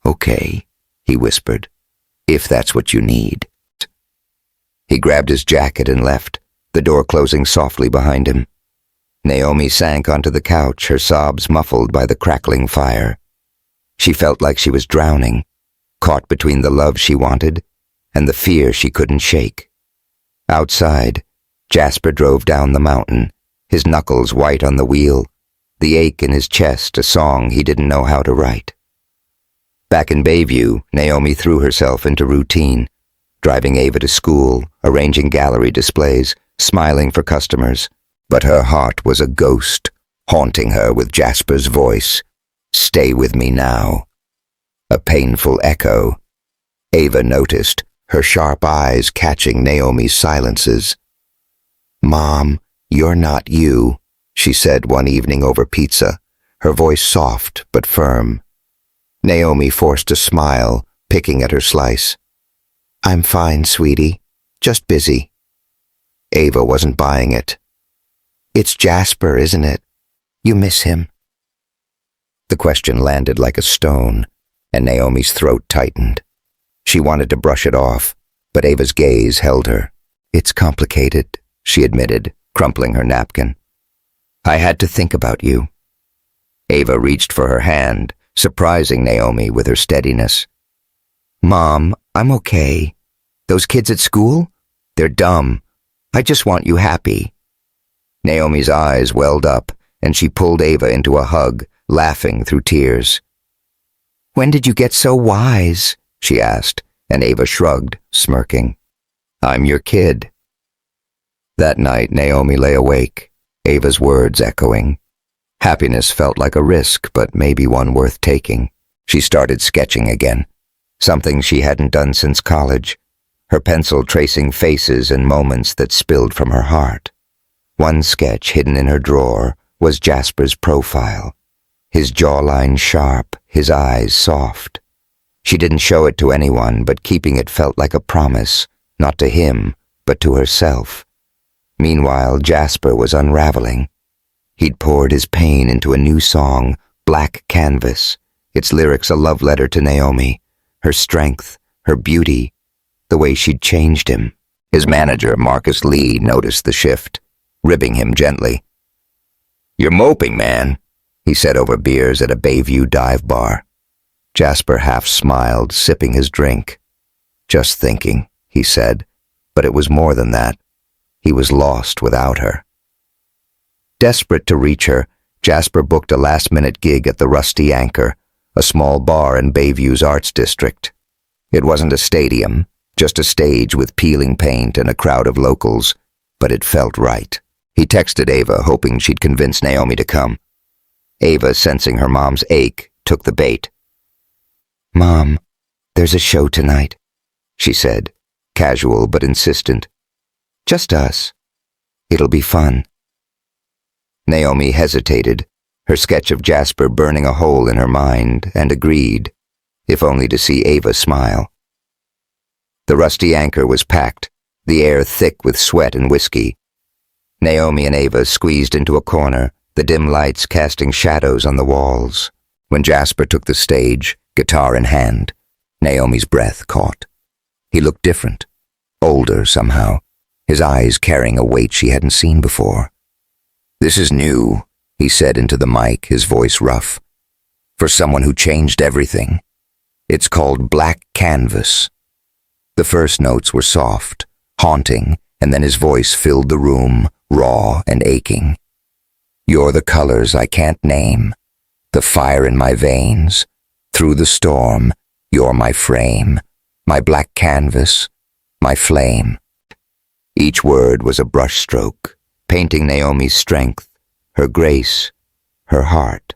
"Okay," he whispered, "if that's what you need." He grabbed his jacket and left, the door closing softly behind him. Naomi sank onto the couch, her sobs muffled by the crackling fire. She felt like she was drowning, caught between the love she wanted and the fear she couldn't shake. Outside, Jasper drove down the mountain, his knuckles white on the wheel, the ache in his chest a song he didn't know how to write. Back in Bayview, Naomi threw herself into routine, driving Ava to school, arranging gallery displays, smiling for customers. But her heart was a ghost, haunting her with Jasper's voice. "Stay with me now." A painful echo. Ava noticed, her sharp eyes catching Naomi's silences. "Mom, you're not you," she said one evening over pizza, her voice soft but firm. Naomi forced a smile, picking at her slice. "I'm fine, sweetie. Just busy." Ava wasn't buying it. "It's Jasper, isn't it? You miss him?" The question landed like a stone, and Naomi's throat tightened. She wanted to brush it off, but Ava's gaze held her. "It's complicated," she admitted, crumpling her napkin. "I had to think about you." Ava reached for her hand, surprising Naomi with her steadiness. "Mom, I'm okay. Those kids at school? They're dumb. I just want you happy." Naomi's eyes welled up, and she pulled Ava into a hug, laughing through tears. "When did you get so wise?" she asked, and Ava shrugged, smirking. "I'm your kid." That night, Naomi lay awake, Ava's words echoing. Happiness felt like a risk, but maybe one worth taking. She started sketching again, something she hadn't done since college, her pencil tracing faces and moments that spilled from her heart. One sketch hidden in her drawer was Jasper's profile, his jawline sharp, his eyes soft. She didn't show it to anyone, but keeping it felt like a promise, not to him, but to herself. Meanwhile, Jasper was unraveling. He'd poured his pain into a new song, Black Canvas, its lyrics a love letter to Naomi, her strength, her beauty, the way she'd changed him. His manager, Marcus Lee, noticed the shift, ribbing him gently. "You're moping, man," he said over beers at a Bayview dive bar. Jasper half smiled, sipping his drink. "Just thinking," he said, but it was more than that. He was lost without her. Desperate to reach her, Jasper booked a last-minute gig at the Rusty Anchor, a small bar in Bayview's Arts District. It wasn't a stadium, just a stage with peeling paint and a crowd of locals, but it felt right. He texted Ava, hoping she'd convince Naomi to come. Ava, sensing her mom's ache, took the bait. "Mom, there's a show tonight," she said, casual but insistent. "Just us. It'll be fun." Naomi hesitated, her sketch of Jasper burning a hole in her mind, and agreed, if only to see Ava smile. The Rusty Anchor was packed, the air thick with sweat and whiskey. Naomi and Ava squeezed into a corner, the dim lights casting shadows on the walls. When Jasper took the stage, guitar in hand, Naomi's breath caught. He looked different, older somehow, his eyes carrying a weight she hadn't seen before. "This is new," he said into the mic, his voice rough. "For someone who changed everything. It's called Black Canvas." The first notes were soft, haunting, and then his voice filled the room, raw and aching. "You're the colors I can't name, the fire in my veins. Through the storm, you're my frame, my black canvas, my flame." Each word was a brushstroke, painting Naomi's strength, her grace, her heart.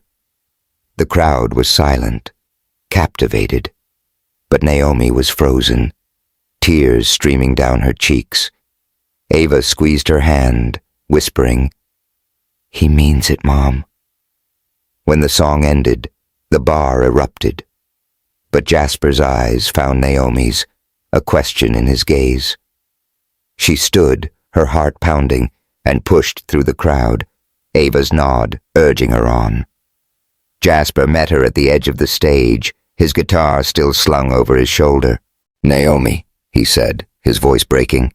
The crowd was silent, captivated, but Naomi was frozen, tears streaming down her cheeks. Ava squeezed her hand, whispering, "He means it, Mom." When the song ended, the bar erupted. But Jasper's eyes found Naomi's, a question in his gaze. She stood, her heart pounding, and pushed through the crowd, Ava's nod urging her on. Jasper met her at the edge of the stage, his guitar still slung over his shoulder. "Naomi," he said, his voice breaking.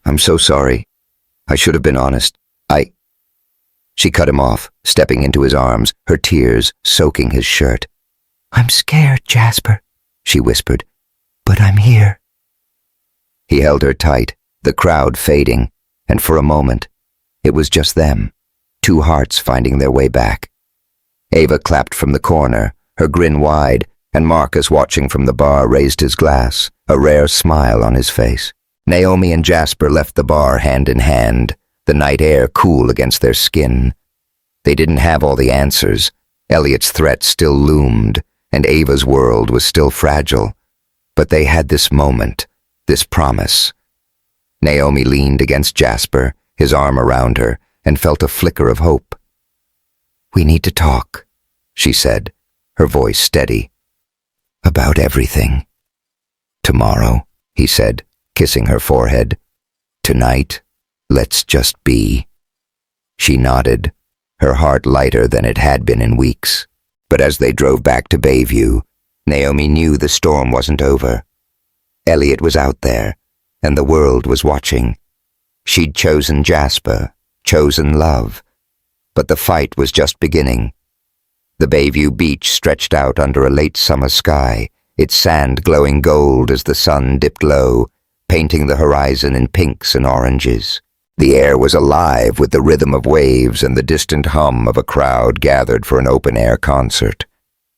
"I'm so sorry. I should have been honest. She cut him off, stepping into his arms, her tears soaking his shirt. "I'm scared, Jasper," she whispered, "but I'm here." He held her tight, the crowd fading, and for a moment, it was just them, two hearts finding their way back. Ava clapped from the corner, her grin wide, and Marcus, watching from the bar, raised his glass, a rare smile on his face. Naomi and Jasper left the bar hand in hand, the night air cool against their skin. They didn't have all the answers. Elliot's threat still loomed, and Ava's world was still fragile. But they had this moment, this promise. Naomi leaned against Jasper, his arm around her, and felt a flicker of hope. "We need to talk," she said, her voice steady. "About everything." "Tomorrow," he said, kissing her forehead. "Tonight, let's just be." She nodded, her heart lighter than it had been in weeks. But as they drove back to Bayview, Naomi knew the storm wasn't over. Elliot was out there, and the world was watching. She'd chosen Jasper, chosen love, but the fight was just beginning. The Bayview beach stretched out under a late summer sky, its sand glowing gold as the sun dipped low, painting the horizon in pinks and oranges. The air was alive with the rhythm of waves and the distant hum of a crowd gathered for an open-air concert.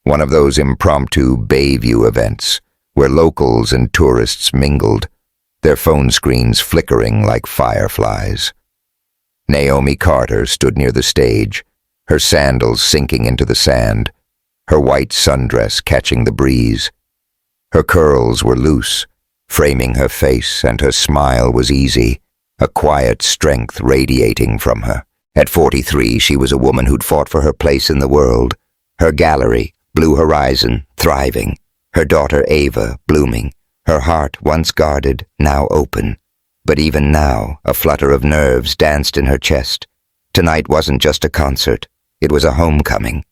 One of those impromptu Bayview events, where locals and tourists mingled, their phone screens flickering like fireflies. Naomi Carter stood near the stage, her sandals sinking into the sand, her white sundress catching the breeze. Her curls were loose, framing her face, and her smile was easy, a quiet strength radiating from her. At 43, she was a woman who'd fought for her place in the world, her gallery, Blue Horizon, thriving, her daughter Ava, blooming, her heart once guarded, now open. But even now, a flutter of nerves danced in her chest. Tonight wasn't just a concert, it was a homecoming.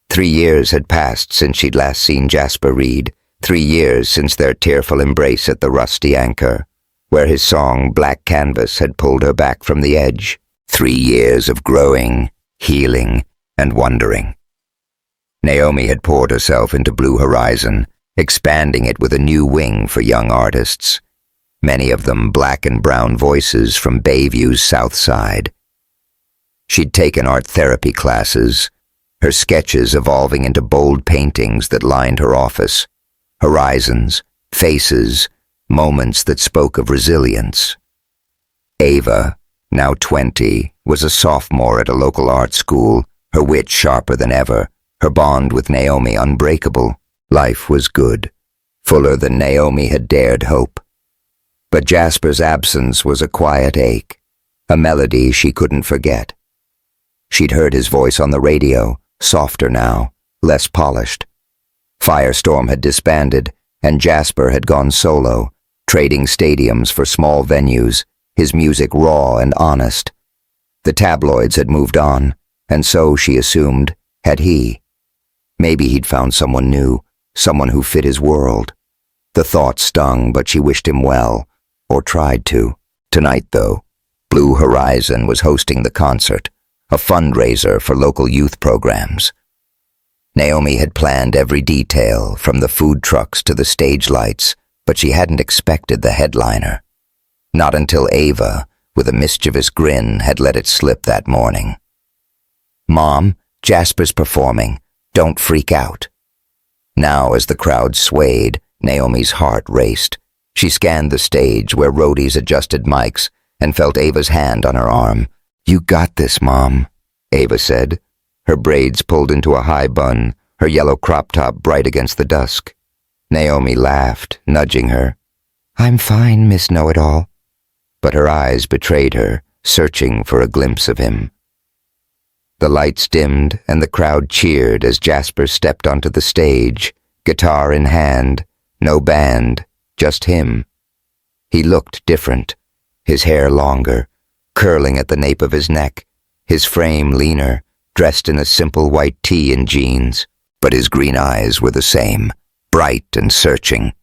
3 years had passed since she'd last seen Jasper Reed, 3 years since their tearful embrace at the Rusty Anchor, where his song Black Canvas had pulled her back from the edge. 3 years of growing, healing, and wondering. Naomi had poured herself into Blue Horizon, expanding it with a new wing for young artists, many of them black and brown voices from Bayview's South Side. She'd taken art therapy classes, her sketches evolving into bold paintings that lined her office, horizons, faces, moments that spoke of resilience. Ava, now 20, was a sophomore at a local art school, her wit sharper than ever, her bond with Naomi unbreakable. Life was good, fuller than Naomi had dared hope. But Jasper's absence was a quiet ache, a melody she couldn't forget. She'd heard his voice on the radio, softer now, less polished. Firestorm had disbanded, and Jasper had gone solo, trading stadiums for small venues, his music raw and honest. The tabloids had moved on, and so, she assumed, had he. Maybe he'd found someone new, someone who fit his world. The thought stung, but she wished him well, or tried to. Tonight, though, Blue Horizon was hosting the concert, a fundraiser for local youth programs. Naomi had planned every detail, from the food trucks to the stage lights, but she hadn't expected the headliner. Not until Ava, with a mischievous grin, had let it slip that morning. "Mom, Jasper's performing. Don't freak out." Now, as the crowd swayed, Naomi's heart raced. She scanned the stage where roadies adjusted mics and felt Ava's hand on her arm. "You got this, Mom," Ava said, her braids pulled into a high bun, her yellow crop top bright against the dusk. Naomi laughed, nudging her. "I'm fine, Miss Know-It-All." But her eyes betrayed her, searching for a glimpse of him. The lights dimmed and the crowd cheered as Jasper stepped onto the stage, guitar in hand, no band, just him. He looked different, his hair longer, curling at the nape of his neck, his frame leaner, dressed in a simple white tee and jeans, but his green eyes were the same, bright and searching,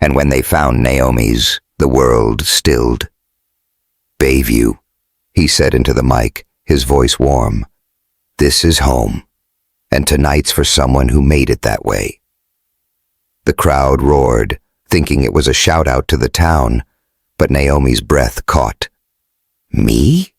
and when they found Naomi's, the world stilled. "Bayview," he said into the mic, his voice warm. "This is home, and tonight's for someone who made it that way." The crowd roared, thinking it was a shout-out to the town, but Naomi's breath caught. "Me?"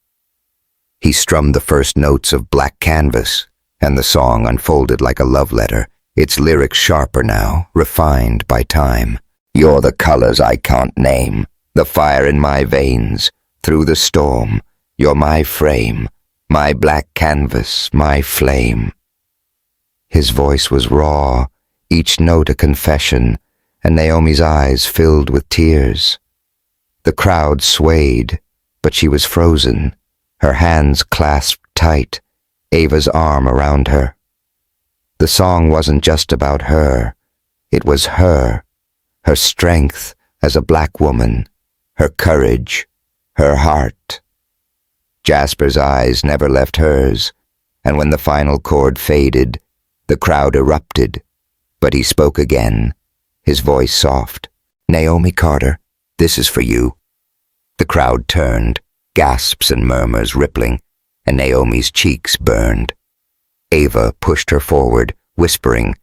He strummed the first notes of Black Canvas, and the song unfolded like a love letter, its lyrics sharper now, refined by time. "You're the colors I can't name, the fire in my veins, through the storm, you're my frame, my black canvas, my flame." His voice was raw, each note a confession, and Naomi's eyes filled with tears. The crowd swayed, but she was frozen, her hands clasped tight, Ava's arm around her. The song wasn't just about her. It was her strength as a black woman, her courage, her heart. Jasper's eyes never left hers, and when the final chord faded, the crowd erupted, but he spoke again, his voice soft. "Naomi Carter, this is for you." The crowd turned, gasps and murmurs rippling, and Naomi's cheeks burned. Ava pushed her forward, whispering,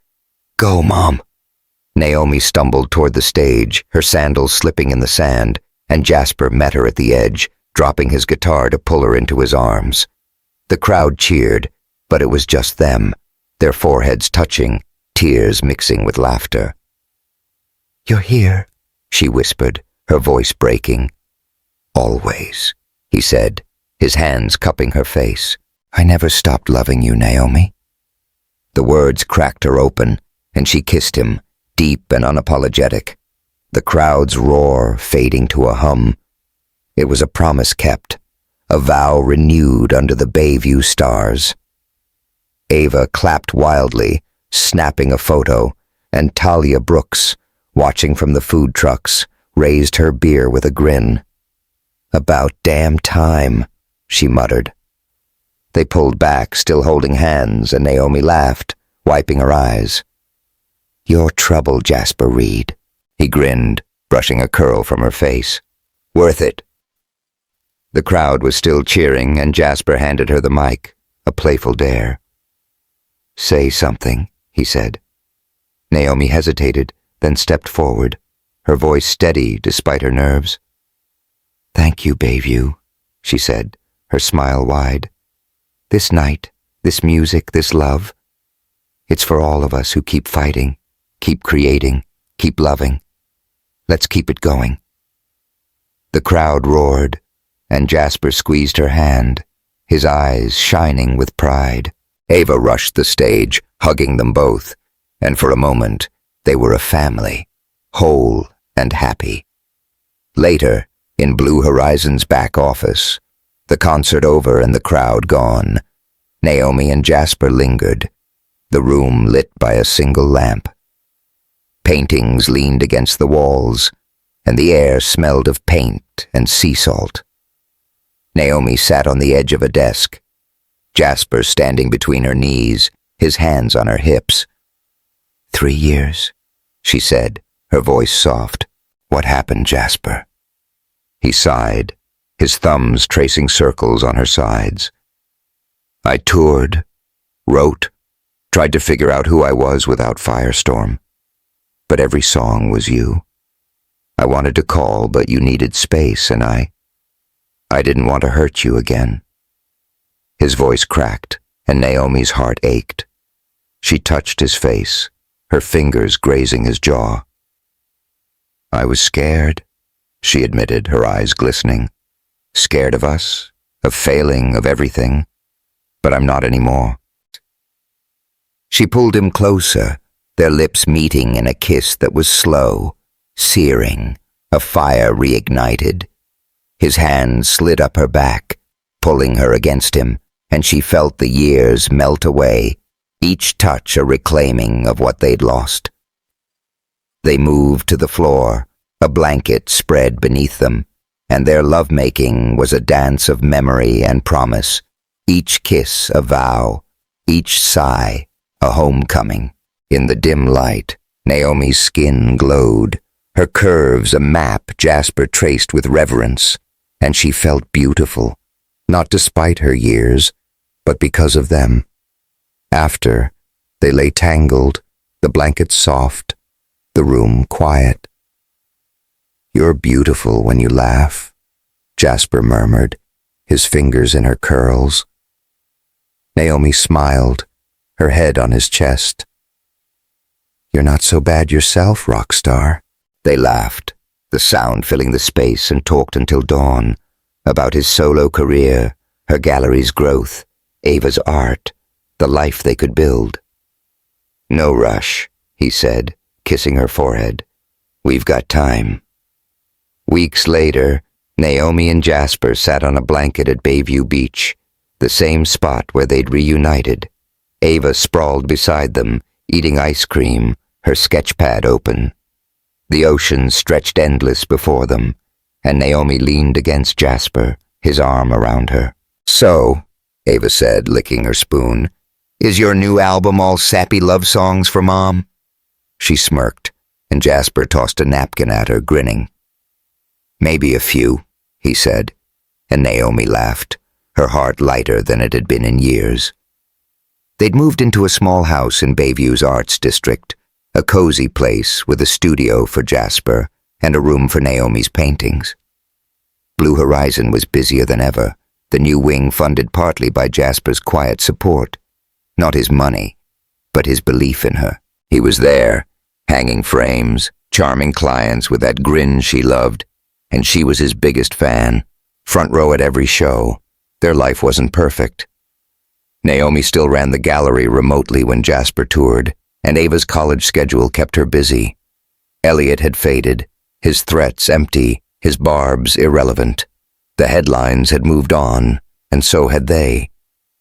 "Go, Mom." Naomi stumbled toward the stage, her sandals slipping in the sand, and Jasper met her at the edge, dropping his guitar to pull her into his arms. The crowd cheered, but it was just them, their foreheads touching, tears mixing with laughter. "You're here," she whispered, her voice breaking. "Always," he said, his hands cupping her face. "I never stopped loving you, Naomi." The words cracked her open, and she kissed him, deep and unapologetic. The crowd's roar fading to a hum. It was a promise kept, a vow renewed under the Bayview stars. Ava clapped wildly, snapping a photo, and Talia Brooks, watching from the food trucks, raised her beer with a grin. "About damn time," she muttered. They pulled back, still holding hands, and Naomi laughed, wiping her eyes. "You're trouble, Jasper Reed." He grinned, brushing a curl from her face. "Worth it." The crowd was still cheering, and Jasper handed her the mic, a playful dare. "Say something," he said. Naomi hesitated, then stepped forward, her voice steady despite her nerves. "Thank you, Bayview," she said, her smile wide. "This night, this music, this love, it's for all of us who keep fighting, keep creating, keep loving. Let's keep it going." The crowd roared, and Jasper squeezed her hand, his eyes shining with pride. Ava rushed the stage, hugging them both, and for a moment they were a family, whole and happy. Later, in Blue Horizon's back office, the concert over and the crowd gone, Naomi and Jasper lingered, the room lit by a single lamp. Paintings leaned against the walls, and the air smelled of paint and sea salt. Naomi sat on the edge of a desk, Jasper standing between her knees, his hands on her hips. 3 years, she said, her voice soft. "What happened, Jasper?" He sighed, his thumbs tracing circles on her sides. "I toured, wrote, tried to figure out who I was without Firestorm. But every song was you. I wanted to call, but you needed space, and I didn't want to hurt you again." His voice cracked, and Naomi's heart ached. She touched his face, her fingers grazing his jaw. "I was scared," she admitted, her eyes glistening. scared of us, of failing, of everything. But I'm not anymore. She pulled him closer, their lips meeting in a kiss that was slow, searing, a fire reignited. His hand slid up her back, pulling her against him, and she felt the years melt away, each touch a reclaiming of what they'd lost. They moved to the floor, a blanket spread beneath them, and their lovemaking was a dance of memory and promise, each kiss a vow, each sigh a homecoming. In the dim light, Naomi's skin glowed, her curves a map Jasper traced with reverence, and she felt beautiful, not despite her years, but because of them. After, they lay tangled, the blanket soft, the room quiet. "You're beautiful when you laugh," Jasper murmured, his fingers in her curls. Naomi smiled, her head on his chest. "You're not so bad yourself, rock star." They laughed, the sound filling the space, and talked until dawn, about his solo career, her gallery's growth, Ava's art, the life they could build. "No rush," he said, kissing her forehead. "We've got time." Weeks later, Naomi and Jasper sat on a blanket at Bayview Beach, the same spot where they'd reunited. Ava sprawled beside them, eating ice cream, her sketchpad open. The ocean stretched endless before them, and Naomi leaned against Jasper, his arm around her. "So," Ava said, licking her spoon, "is your new album all sappy love songs for Mom?" She smirked, and Jasper tossed a napkin at her, grinning. "Maybe a few," he said, and Naomi laughed, her heart lighter than it had been in years. They'd moved into a small house in Bayview's Arts District, a cozy place with a studio for Jasper and a room for Naomi's paintings. Blue Horizon was busier than ever, the new wing funded partly by Jasper's quiet support. Not his money, but his belief in her. He was there, hanging frames, charming clients with that grin she loved, and she was his biggest fan, front row at every show. Their life wasn't perfect. Naomi still ran the gallery remotely when Jasper toured, and Ava's college schedule kept her busy. Elliot had faded, his threats empty, his barbs irrelevant. The headlines had moved on, and so had they.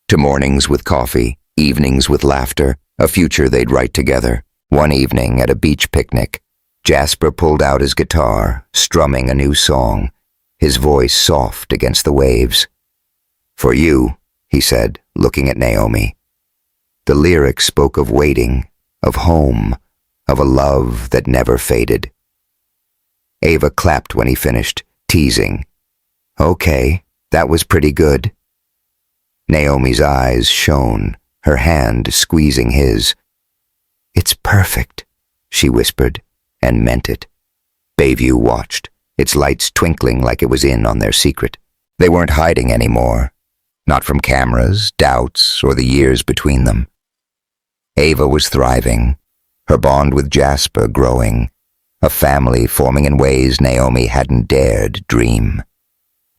To mornings with coffee, evenings with laughter, a future they'd write together. One evening at a beach picnic, Jasper pulled out his guitar, strumming a new song, his voice soft against the waves. "For you," he said, looking at Naomi. The lyrics spoke of waiting, of home, of a love that never faded. Ava clapped when he finished, teasing. "Okay, that was pretty good." Naomi's eyes shone, her hand squeezing his. "It's perfect," she whispered, and meant it. Bayview watched, its lights twinkling like it was in on their secret. They weren't hiding anymore, not from cameras, doubts, or the years between them. Ava was thriving, her bond with Jasper growing, a family forming in ways Naomi hadn't dared dream.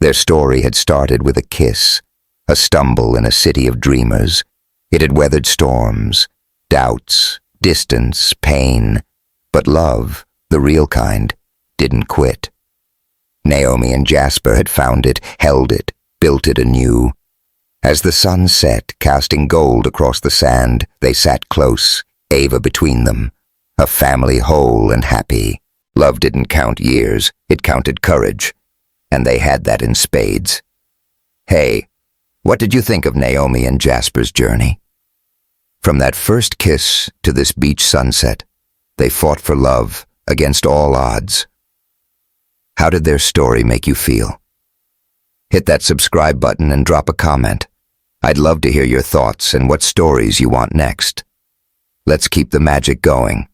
Their story had started with a kiss, a stumble in a city of dreamers. It had weathered storms, doubts, distance, pain, but love, the real kind, didn't quit. Naomi and Jasper had found it, held it, built it anew. As the sun set, casting gold across the sand, they sat close, Ava between them, a family whole and happy. Love didn't count years, it counted courage, and they had that in spades. Hey, what did you think of Naomi and Jasper's journey? From that first kiss to this beach sunset, they fought for love against all odds. How did their story make you feel? Hit that subscribe button and drop a comment. I'd love to hear your thoughts and what stories you want next. Let's keep the magic going.